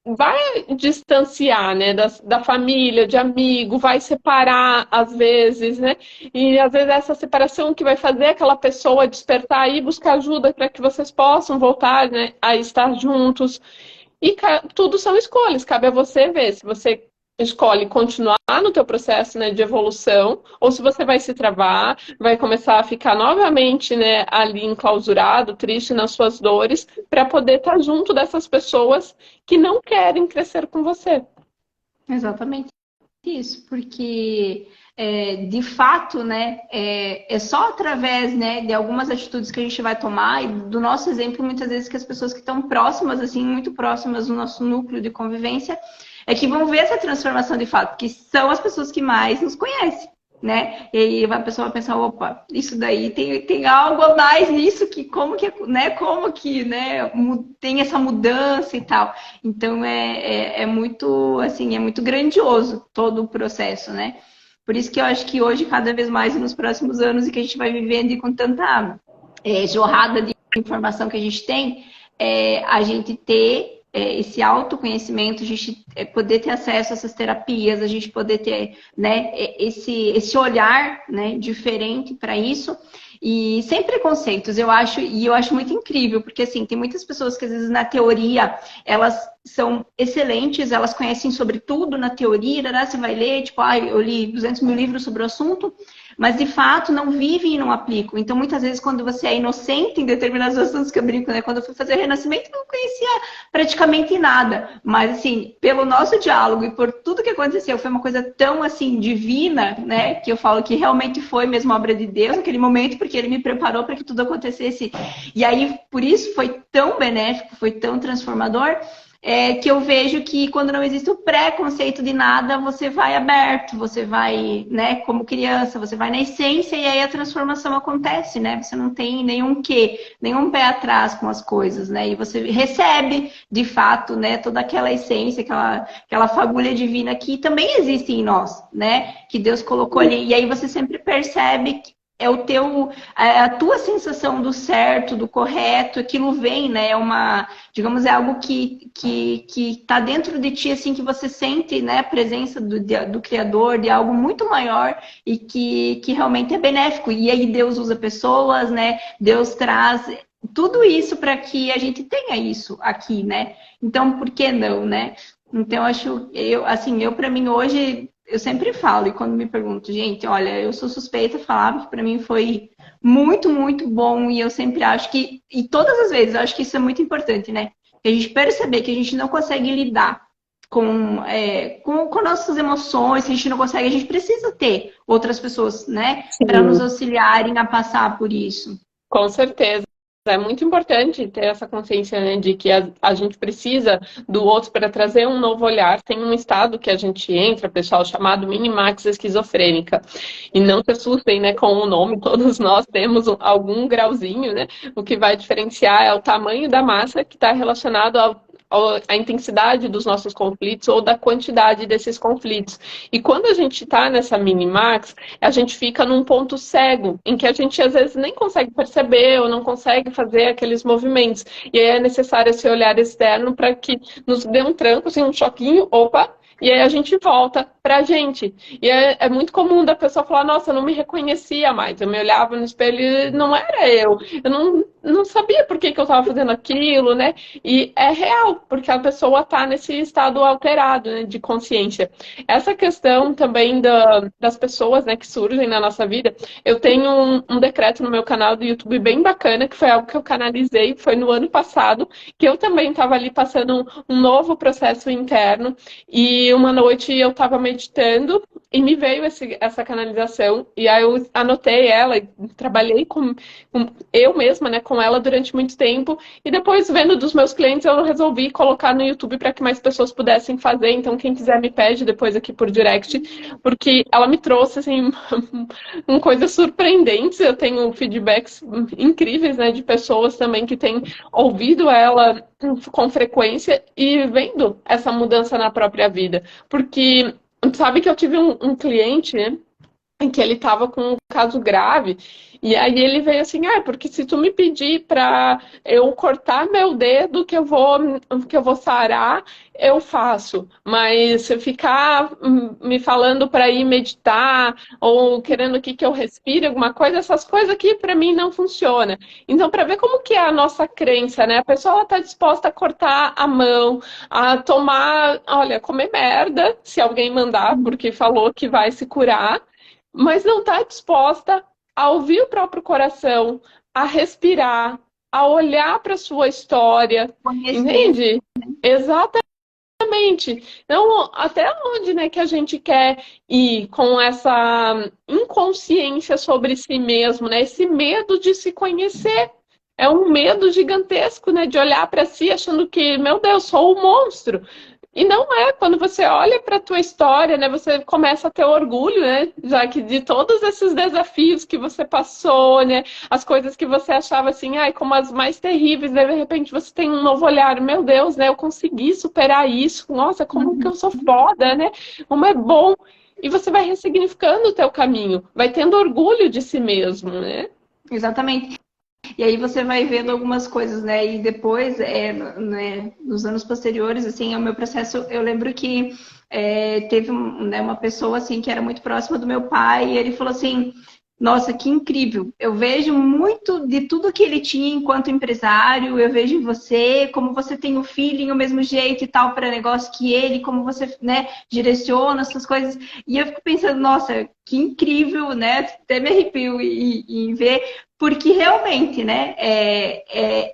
vai distanciar, né, da família, de amigo, vai separar às vezes, né? E às vezes essa separação que vai fazer aquela pessoa despertar e buscar ajuda para que vocês possam voltar, né, a estar juntos. E tudo são escolhas, cabe a você ver se você escolhe continuar no teu processo, né, de evolução, ou se você vai se travar, vai começar a ficar novamente, né, ali enclausurado, triste nas suas dores, para poder estar junto dessas pessoas que não querem crescer com você. Exatamente isso, porque de fato, né, é só através, né, de algumas atitudes que a gente vai tomar e do nosso exemplo, muitas vezes que as pessoas que estão próximas, assim, muito próximas do nosso núcleo de convivência, é que vão ver essa transformação de fato, que são as pessoas que mais nos conhecem, né? E aí a pessoa vai pensar, opa, isso daí tem algo a mais nisso, que né, tem essa mudança e tal. Então é muito, assim, é muito grandioso todo o processo, né? Por isso que eu acho que hoje, cada vez mais, nos próximos anos, e que a gente vai vivendo e com tanta jorrada de informação que a gente tem, a gente ter esse autoconhecimento, a gente poder ter acesso a essas terapias, a gente poder ter, né, esse olhar, né, diferente para isso. E sem preconceitos, eu acho muito incrível, porque assim, tem muitas pessoas que às vezes na teoria elas são excelentes, elas conhecem sobre tudo na teoria, né? Você vai ler, tipo, eu li 200 mil livros sobre o assunto, mas de fato não vivem e não aplicam. Então, muitas vezes, quando você é inocente em determinados assuntos, que eu brinco, né? Quando eu fui fazer o renascimento, eu não conhecia praticamente nada. Mas, assim, pelo nosso diálogo e por tudo que aconteceu, foi uma coisa tão, assim, divina, né? Que eu falo que realmente foi mesmo obra de Deus naquele momento, porque Ele me preparou para que tudo acontecesse. E aí, por isso, foi tão benéfico, foi tão transformador, que eu vejo que quando não existe o preconceito de nada, você vai aberto, você vai, né, como criança, você vai na essência e aí a transformação acontece, né? Você não tem nenhum pé atrás com as coisas, né? E você recebe, de fato, né, toda aquela essência, aquela fagulha divina que também existe em nós, né? Que Deus colocou ali. E aí você sempre percebe que é a tua sensação do certo, do correto, aquilo vem, né? Digamos, é algo que tá dentro de ti, assim, que você sente, né? A presença do Criador, de algo muito maior e que realmente é benéfico. E aí Deus usa pessoas, né? Deus traz tudo isso para que a gente tenha isso aqui, né? Então, por que não, né? Então, eu para mim hoje, eu sempre falo, e quando me perguntam, gente, olha, eu sou suspeita a falar, que para mim foi muito, muito bom, e eu sempre acho que, e todas as vezes, eu acho que isso é muito importante, né? Que a gente perceber que a gente não consegue lidar com nossas emoções, que a gente não consegue, a gente precisa ter outras pessoas, né? Para nos auxiliarem a passar por isso. Com certeza. É muito importante ter essa consciência, né, de que a gente precisa do outro para trazer um novo olhar. Tem um estado que a gente entra, pessoal, chamado minimax esquizofrênica. E não se assustem, né, com o nome, todos nós temos algum grauzinho, né? O que vai diferenciar é o tamanho da massa que está relacionado à intensidade dos nossos conflitos ou da quantidade desses conflitos. E quando a gente está nessa minimax, a gente fica num ponto cego, em que a gente às vezes nem consegue perceber ou não consegue fazer aqueles movimentos. E aí é necessário esse olhar externo para que nos dê um tranco, assim, um choquinho, opa, E aí a gente volta pra gente. E é muito comum da pessoa falar, nossa, eu não me reconhecia mais. Eu me olhava no espelho e não era eu. Eu não sabia por que eu estava fazendo aquilo, né? E é real, porque a pessoa está nesse estado alterado, né, de consciência. Essa questão também das pessoas, né, que surgem na nossa vida. Eu tenho um decreto no meu canal do YouTube bem bacana, que foi algo que eu canalizei, foi no ano passado, que eu também estava ali passando um novo processo interno. E uma noite eu estava meditando e me veio essa canalização. E aí eu anotei ela e trabalhei com eu mesma, né, com ela durante muito tempo. E depois, vendo dos meus clientes, eu resolvi colocar no YouTube para que mais pessoas pudessem fazer. Então, quem quiser me pede depois aqui por direct, porque ela me trouxe assim coisas surpreendentes. Eu tenho feedbacks incríveis, né, de pessoas também que têm ouvido ela com frequência e vendo essa mudança na própria vida. Porque sabe que eu tive um cliente, né, em que ele estava com um caso grave, e aí ele veio assim, porque se tu me pedir para eu cortar meu dedo que eu vou sarar, eu faço. Mas se ficar me falando para ir meditar ou querendo aqui que eu respire alguma coisa, essas coisas aqui para mim não funciona. Então, para ver como que é a nossa crença, né? A pessoa está disposta a cortar a mão, a tomar, olha, comer merda, se alguém mandar, porque falou que vai se curar, mas não está disposta a ouvir o próprio coração, a respirar, a olhar para a sua história, Conhecer. entende? Exatamente. Então, até onde, né, que a gente quer ir com essa inconsciência sobre si mesmo, né? Esse medo de se conhecer. É um medo gigantesco, né, de olhar para si achando que, meu Deus, sou um monstro. E não é, quando você olha para a tua história, né, você começa a ter orgulho, né, já que de todos esses desafios que você passou, né, as coisas que você achava assim, como as mais terríveis, de repente você tem um novo olhar, meu Deus, né, eu consegui superar isso, nossa, como que eu sou foda, né, como é bom. E você vai ressignificando o teu caminho, vai tendo orgulho de si mesmo, né? Exatamente. E aí você vai vendo algumas coisas, né? E depois, né, nos anos posteriores, assim, ao meu processo, eu lembro que teve né, uma pessoa, assim, que era muito próxima do meu pai, e ele falou assim, nossa, que incrível. Eu vejo muito de tudo que ele tinha enquanto empresário, eu vejo em você, como você tem o feeling, o mesmo jeito e tal para negócio que ele, como você, né, direciona essas coisas. E eu fico pensando, nossa, que incrível, né? Até me arrepio em ver, porque realmente, né,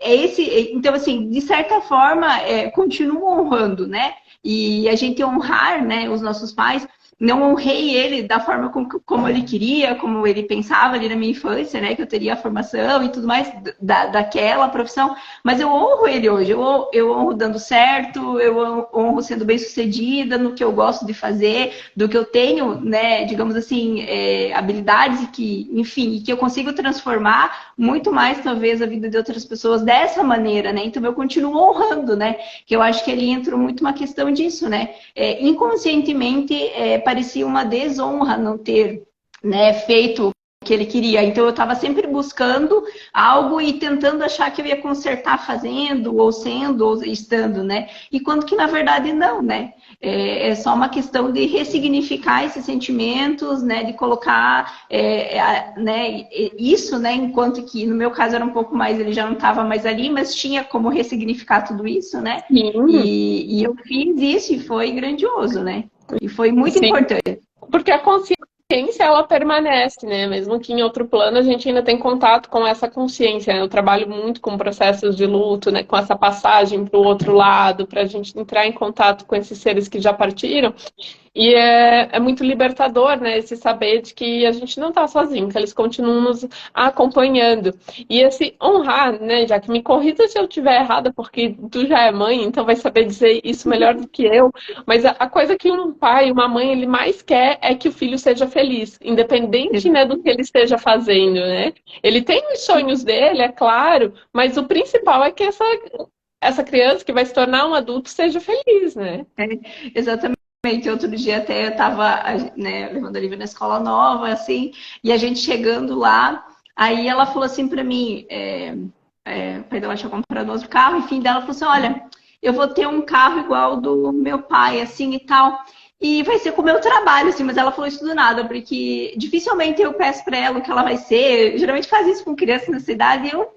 esse. Então, assim, de certa forma, continuo honrando, né? E a gente honrar, né, os nossos pais. Não honrei ele da forma como ele queria, como ele pensava ali na minha infância, né? Que eu teria a formação e tudo mais daquela profissão. Mas eu honro ele hoje. Eu honro dando certo, eu honro sendo bem-sucedida no que eu gosto de fazer, do que eu tenho, né? Digamos assim, habilidades e que, enfim, e que eu consigo transformar muito mais, talvez, a vida de outras pessoas dessa maneira, né? Então eu continuo honrando, né? Que eu acho que ele entra muito uma questão disso, né? Inconscientemente, parecia uma desonra não ter, né, feito o que ele queria. Então eu estava sempre buscando algo e tentando achar que eu ia consertar fazendo, ou sendo, ou estando, né? E quando que na verdade não, né? É só uma questão de ressignificar esses sentimentos, né? De colocar, né? Isso, né? Enquanto que no meu caso era um pouco mais, ele já não estava mais ali, mas tinha como ressignificar tudo isso, né? Sim, E eu fiz isso e foi grandioso, né? E foi muito sim. importante. Porque a consciência, ela permanece, né? Mesmo que em outro plano a gente ainda tem contato com essa consciência, né? Eu trabalho muito com processos de luto, né? Com essa passagem para o outro lado, para a gente entrar em contato com esses seres que já partiram. E é muito libertador, né? Esse saber de que a gente não está sozinho, que eles continuam nos acompanhando. E esse honrar, né? Já que me corrija se eu estiver errada, porque tu já é mãe, então vai saber dizer isso melhor do que eu. Mas a coisa que um pai, uma mãe, ele mais quer é que o filho seja feliz, independente, né, do que ele esteja fazendo, né? Ele tem os sonhos dele, é claro, mas o principal é que essa criança que vai se tornar um adulto seja feliz, né? Exatamente. Outro dia até eu estava, né, levando a Lívia na escola nova, assim, e a gente chegando lá, aí ela falou assim para mim, o pai dela tinha comprado outro carro, enfim, dela falou assim, olha, eu vou ter um carro igual ao do meu pai, assim e tal. E vai ser com o meu trabalho, assim, mas ela falou isso do nada, porque dificilmente eu peço pra ela o que ela vai ser. Geralmente faz isso com criança nessa idade e eu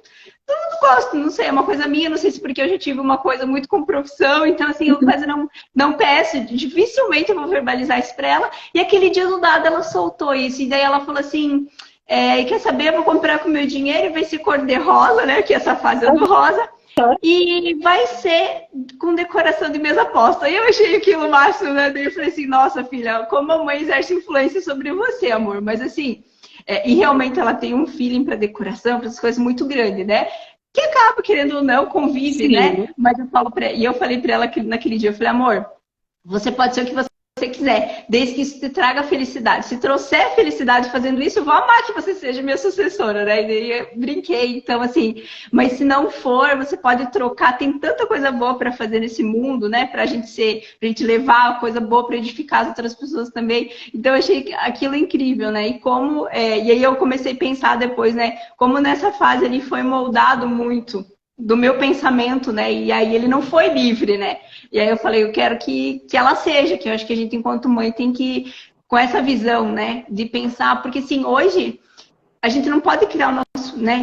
não gosto, não sei, é uma coisa minha, não sei se porque eu já tive uma coisa muito com profissão, então assim, eu quase não peço, dificilmente eu vou verbalizar isso pra ela. E aquele dia do nada ela soltou isso, e daí ela falou assim, quer saber, eu vou comprar com o meu dinheiro e vai ser cor de rosa, né, que essa fase é do rosa. E vai ser com decoração de mesa posta. E eu achei aquilo o máximo, né? Daí eu falei assim, nossa, filha, como a mãe exerce influência sobre você, amor. Mas assim, e realmente ela tem um feeling para decoração, para essas coisas muito grande, né? Que acaba, querendo ou não, convive, Sim. né? Mas eu falo pra ela, e eu falei para ela naquele dia, eu falei, amor, você pode ser o que você quiser, desde que isso te traga felicidade. Se trouxer felicidade fazendo isso, eu vou amar que você seja minha sucessora, né? E daí eu brinquei, então assim, mas se não for, você pode trocar, tem tanta coisa boa para fazer nesse mundo, né? Pra gente levar a coisa boa para edificar as outras pessoas também. Então eu achei aquilo incrível, né? E como, e aí eu comecei a pensar depois, né? Como nessa fase ele foi moldado muito do meu pensamento, né? E aí ele não foi livre, né? E aí eu falei, eu quero que ela seja, que eu acho que a gente, enquanto mãe, tem que, com essa visão, né? De pensar, porque assim, hoje a gente não pode criar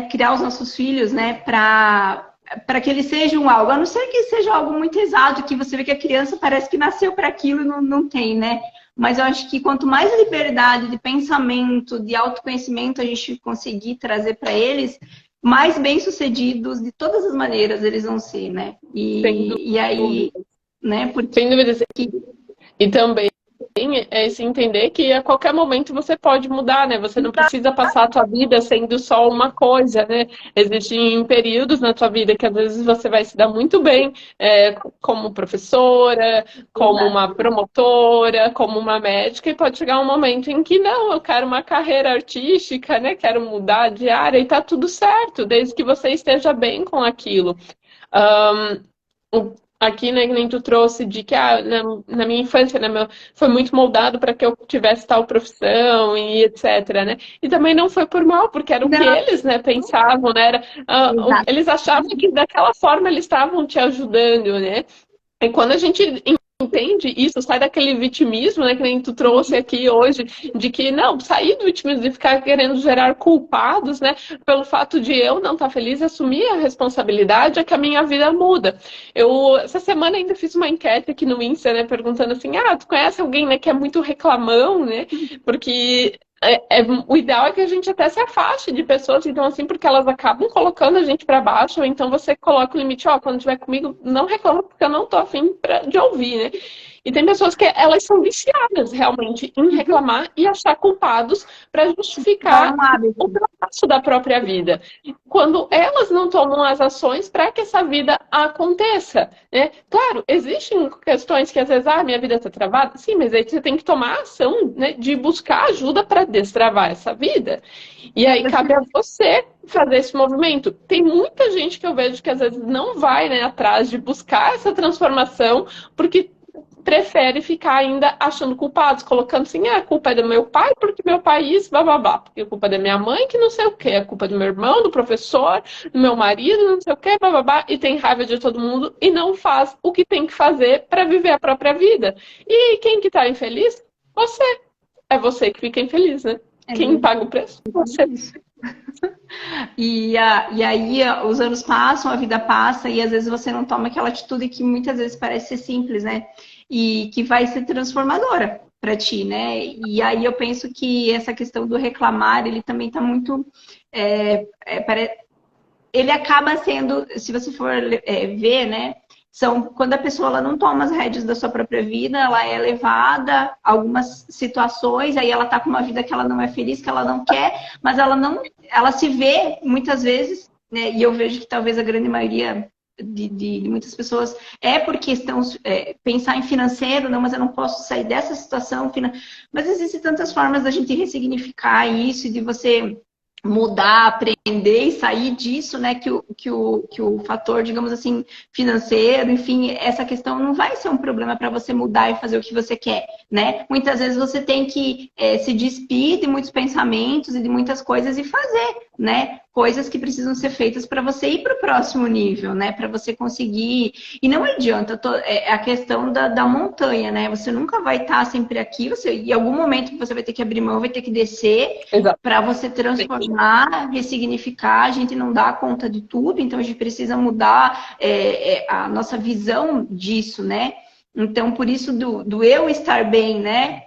criar os nossos filhos, né? Para que eles sejam algo, a não ser que seja algo muito exato, que você vê que a criança parece que nasceu para aquilo e não tem, né? Mas eu acho que quanto mais liberdade de pensamento, de autoconhecimento a gente conseguir trazer para eles, mais bem-sucedidos de todas as maneiras eles vão ser, né? E aí, né? Porque... Sem dúvida. E também é se entender que a qualquer momento você pode mudar, né? Você não precisa passar a tua vida sendo só uma coisa, né? Existem períodos na tua vida que às vezes você vai se dar muito bem como professora, como uma promotora, como uma médica, e pode chegar um momento em que não, eu quero uma carreira artística, né? Quero mudar de área e tá tudo certo, desde que você esteja bem com aquilo. Aqui, né, que nem tu trouxe de que na minha infância, né, foi muito moldado para que eu tivesse tal profissão e etc, né? E também não foi por mal, porque era o que eles, né, pensavam, né? Eles achavam que daquela forma eles estavam te ajudando, né? E quando a gente entende isso, sai daquele vitimismo, né, que nem tu trouxe aqui hoje, de que não, sair do vitimismo, de ficar querendo gerar culpados, né, pelo fato de eu não estar feliz, assumir a responsabilidade, é que a minha vida muda. Eu, essa semana ainda fiz uma enquete aqui no Insta, né, perguntando assim, tu conhece alguém, né, que é muito reclamão, né, porque... o ideal é que a gente até se afaste de pessoas, então assim, porque elas acabam colocando a gente para baixo, ou então você coloca o limite, quando estiver comigo, não reclama, porque eu não tô afim de ouvir, né? E tem pessoas que elas são viciadas realmente em reclamar e achar culpados para justificar o fracasso da própria vida. Quando elas não tomam as ações para que essa vida aconteça, né? Claro, existem questões que às vezes, minha vida está travada. Sim, mas aí você tem que tomar ação, né, de buscar ajuda para destravar essa vida. E aí cabe a você fazer esse movimento. Tem muita gente que eu vejo que às vezes não vai, né, atrás de buscar essa transformação, porque prefere ficar ainda achando culpados, colocando assim, a culpa é do meu pai, porque meu pai isso, bababá, porque a culpa é da minha mãe, que não sei o quê, a culpa é do meu irmão, do professor, do meu marido, não sei o quê, bababá, e tem raiva de todo mundo e não faz o que tem que fazer para viver a própria vida. E quem que tá infeliz? Você. É você que fica infeliz, né? Quem paga o preço? Você. E aí os anos passam, a vida passa, e às vezes você não toma aquela atitude que muitas vezes parece ser simples, né? E que vai ser transformadora para ti, né? E aí eu penso que essa questão do reclamar, ele também está muito... ele acaba sendo, se você for ver, né? Quando a pessoa ela não toma as rédeas da sua própria vida, ela é levada a algumas situações, aí ela tá com uma vida que ela não é feliz, que ela não quer, mas ela se vê muitas vezes, né, e eu vejo que talvez a grande maioria de muitas pessoas porque estão pensar em financeiro, não, mas eu não posso sair dessa situação, mas existem tantas formas da gente ressignificar isso, de você mudar, aprender e sair disso, né, que o fator, digamos assim, financeiro, enfim, essa questão não vai ser um problema para você mudar e fazer o que você quer, né? Muitas vezes você tem que se despir de muitos pensamentos e de muitas coisas e fazer, né? Coisas que precisam ser feitas para você ir para o próximo nível, né? Para você conseguir. E não adianta, é a questão da montanha, né? Você nunca vai estar sempre aqui, em algum momento você vai ter que abrir mão, vai ter que descer para você transformar, ressignificar. A gente não dá conta de tudo, então a gente precisa mudar a nossa visão disso, né? Então, por isso do eu estar bem, né?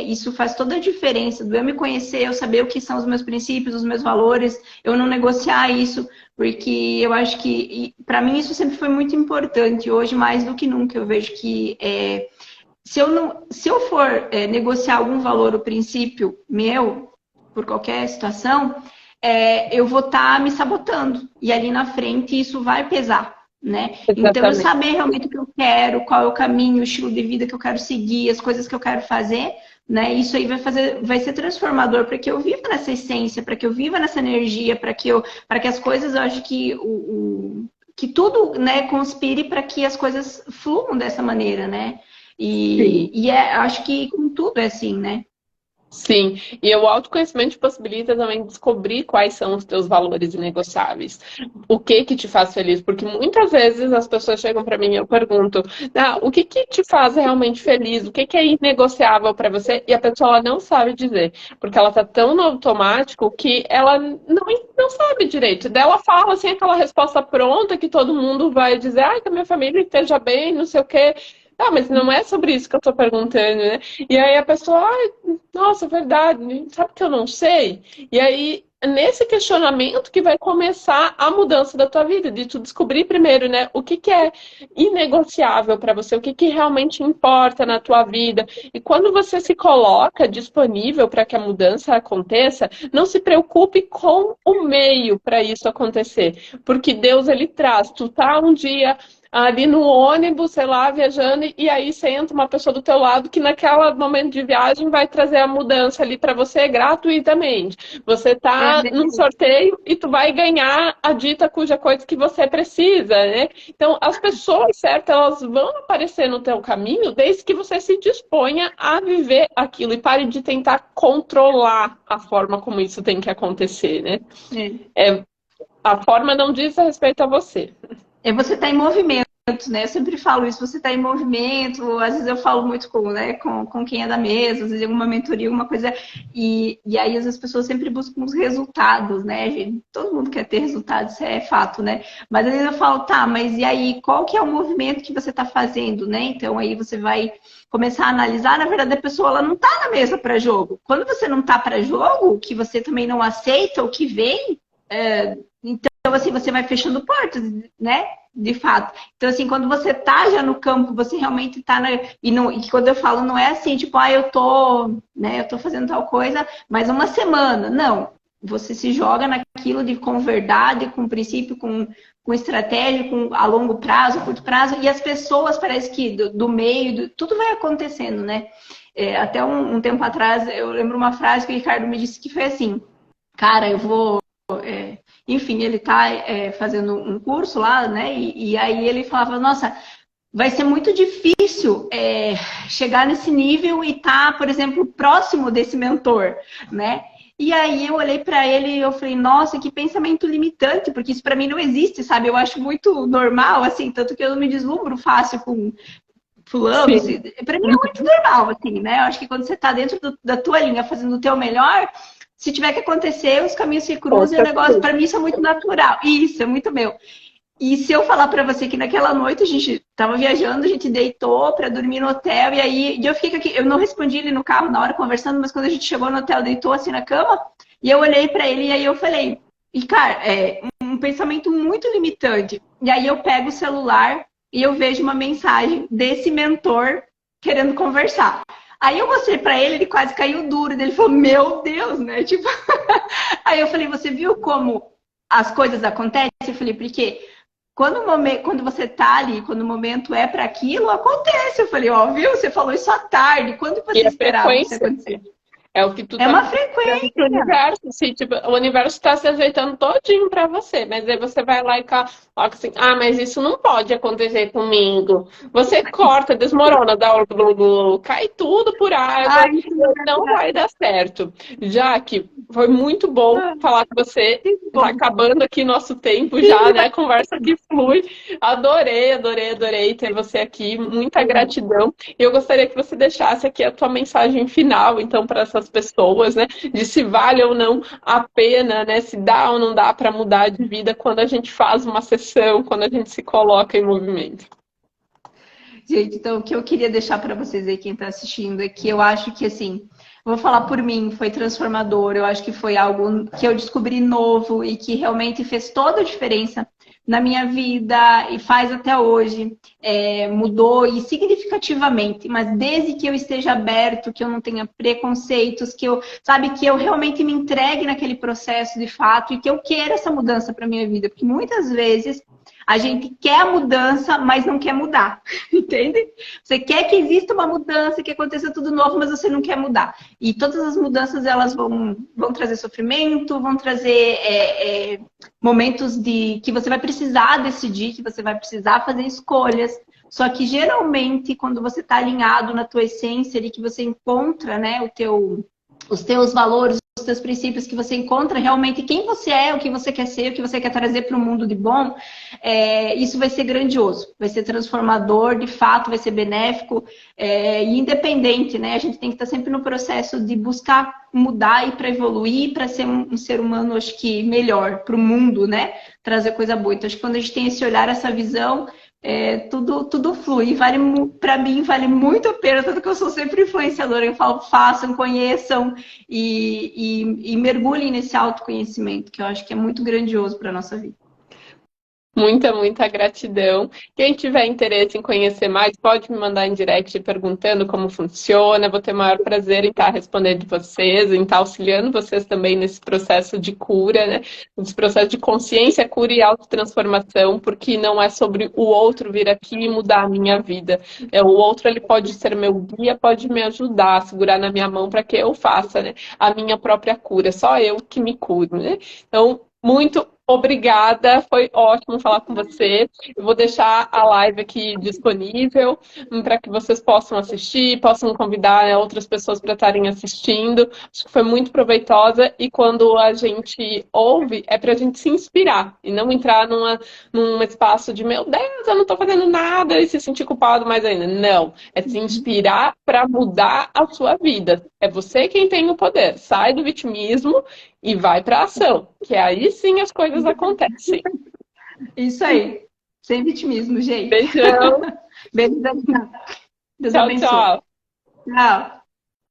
Isso faz toda a diferença, do eu me conhecer, eu saber o que são os meus princípios, os meus valores, eu não negociar isso, porque eu acho que, para mim, isso sempre foi muito importante. Hoje, mais do que nunca, eu vejo que se eu for negociar algum valor ou princípio meu, por qualquer situação, eu vou estar me sabotando. E ali na frente, isso vai pesar. Né? Então, eu saber realmente o que eu quero, qual é o caminho, o estilo de vida que eu quero seguir, as coisas que eu quero fazer, né? Isso aí vai ser transformador para que eu viva nessa essência, para que eu viva nessa energia, para que as coisas, eu acho que tudo, né, conspire para que as coisas fluam dessa maneira, né? Acho que com tudo é assim, né? Sim, e o autoconhecimento possibilita também descobrir quais são os teus valores inegociáveis. O que te faz feliz? Porque muitas vezes as pessoas chegam para mim e eu pergunto, o que te faz realmente feliz? O que é inegociável para você? E a pessoa não sabe dizer, porque ela tá tão no automático que ela não sabe direito. Daí ela fala assim, aquela resposta pronta que todo mundo vai dizer, que a minha família esteja bem, não sei o quê. Mas não é sobre isso que eu tô perguntando, né? E aí a pessoa, nossa, verdade, sabe que eu não sei? E aí, nesse questionamento que vai começar a mudança da tua vida, de tu descobrir primeiro, né, o que é inegociável para você, o que realmente importa na tua vida. E quando você se coloca disponível para que a mudança aconteça, não se preocupe com o meio para isso acontecer, porque Deus, ele traz. Tu tá um dia ali no ônibus, sei lá, viajando, e aí você entra uma pessoa do teu lado que naquele momento de viagem vai trazer a mudança ali para você gratuitamente. Você tá num sorteio e tu vai ganhar a dita cuja coisa que você precisa, né? Então, as pessoas certas, elas vão aparecer no teu caminho desde que você se disponha a viver aquilo e pare de tentar controlar a forma como isso tem que acontecer, né? A forma não diz a respeito a você. Você está em movimento, né? Eu sempre falo isso, você está em movimento, às vezes eu falo muito com quem é da mesa, às vezes alguma mentoria, alguma coisa, e aí as pessoas sempre buscam os resultados, né, gente? Todo mundo quer ter resultados, isso é fato, né? Mas às vezes eu falo, mas e aí, qual que é o movimento que você está fazendo, né? Então aí você vai começar a analisar, na verdade a pessoa ela não está na mesa para jogo. Quando você não está para jogo, que você também não aceita o que vem, então, assim, você vai fechando portas, né? De fato. Então, assim, quando você tá já no campo, você realmente tá e quando eu falo, não é assim, tipo, eu tô fazendo tal coisa, mas uma semana. Não. Você se joga naquilo com verdade, com princípio, com estratégia, a longo prazo, curto prazo, e as pessoas, parece que do meio, tudo vai acontecendo, né? Até um tempo atrás, eu lembro uma frase que o Ricardo me disse que foi assim, cara, eu vou... enfim, ele tá fazendo um curso lá, né? E aí ele falava, nossa, vai ser muito difícil chegar nesse nível e estar, por exemplo, próximo desse mentor, né? E aí eu olhei para ele e eu falei, nossa, que pensamento limitante, porque isso para mim não existe, sabe? Eu acho muito normal, assim, tanto que eu não me deslumbro fácil com fulano. Assim, para mim é muito normal, assim, né? Eu acho que quando você tá dentro da tua linha, fazendo o teu melhor, se tiver que acontecer, os caminhos se cruzam e o negócio, para mim, isso é muito natural. Isso, é muito meu. E se eu falar para você que naquela noite a gente tava viajando, a gente deitou para dormir no hotel, e aí eu fiquei aqui, eu não respondi ele no carro na hora conversando, mas quando a gente chegou no hotel, deitou assim na cama, e eu olhei para ele e aí eu falei, e cara, um pensamento muito limitante. E aí eu pego o celular e eu vejo uma mensagem desse mentor querendo conversar. Aí eu mostrei pra ele, ele quase caiu duro. Ele falou, meu Deus, né? Tipo... Aí eu falei, você viu como as coisas acontecem? Eu falei, porque quando você tá ali, quando o momento é para aquilo, acontece. Eu falei, viu? Você falou isso à tarde. Quando você esperava isso acontecer? É o que tu É tá uma mostrando pro frequência. universo. Assim, tipo, o universo está se ajeitando todinho para você, mas aí você vai lá e coloca assim, ah, mas isso não pode acontecer comigo. Você corta, desmorona, dá o blu, blu, cai tudo por água, Ai, não vai dar certo. Jaque, foi muito bom falar com você. que Tá bom. acabando aqui nosso tempo já, Sim, né? Conversa que flui. Adorei, adorei, adorei ter você aqui. Muita gratidão. E eu gostaria que você deixasse aqui a tua mensagem final, então, para essas pessoas, né? De se vale ou não a pena, né? Se dá ou não dá para mudar de vida quando a gente faz uma sessão, quando a gente se coloca em movimento. gente, então o que eu queria deixar para vocês aí, quem está assistindo, é que eu acho que, assim, vou falar por mim, foi transformador. Eu acho que foi algo que eu descobri novo e que realmente fez toda a diferença na minha vida e faz até hoje. Mudou e significativamente, mas desde que eu esteja aberto, que eu não tenha preconceitos, que eu, sabe, que eu realmente me entregue naquele processo de fato e que eu queira essa mudança para minha vida, porque muitas vezes a gente quer a mudança, mas não quer mudar, entende? Você quer que exista uma mudança, que aconteça tudo novo, mas você não quer mudar. E todas as mudanças, elas vão trazer sofrimento, vão trazer momentos de que você vai precisar decidir, que você vai precisar fazer escolhas. Só que, geralmente, quando você está alinhado na tua essência, ali, que você encontra, né, os teus valores, os teus princípios, que você encontra realmente quem você é, o que você quer ser, o que você quer trazer para o mundo de bom, isso vai ser grandioso, vai ser transformador, de fato, vai ser benéfico e independente, né? A gente tem que estar sempre no processo de buscar mudar e para evoluir, para ser um ser humano, acho que melhor para o mundo, né? Trazer coisa boa. Então, acho que quando a gente tem esse olhar, essa visão, tudo flui. Vale, para mim, vale muito a pena, tanto que eu sou sempre influenciadora. Eu falo, façam, conheçam e mergulhem nesse autoconhecimento, que eu acho que é muito grandioso para a nossa vida. Muita, muita gratidão. Quem tiver interesse em conhecer mais, pode me mandar em direct perguntando como funciona. Vou ter o maior prazer em estar respondendo vocês, em estar auxiliando vocês também nesse processo de cura, né? Nesse processo de consciência, cura e autotransformação, porque não é sobre o outro vir aqui e mudar a minha vida. O outro, ele pode ser meu guia, pode me ajudar a segurar na minha mão para que eu faça, né, a minha própria cura. Só eu que me curo, né? Então, muito obrigada, foi ótimo falar com você. Eu vou deixar a live aqui disponível para que vocês possam assistir, possam convidar, né, outras pessoas para estarem assistindo. Acho que foi muito proveitosa e quando a gente ouve é para a gente se inspirar e não entrar num espaço de meu Deus, eu não estou fazendo nada e se sentir culpado mais ainda. Não, é se inspirar para mudar a sua vida. É você quem tem o poder. Sai do vitimismo e vai para a ação, que aí sim as coisas acontecem. Isso aí. Sem vitimismo, gente. Beijão. Beijo. Deus Tchau, abençoe. tchau. Tchau.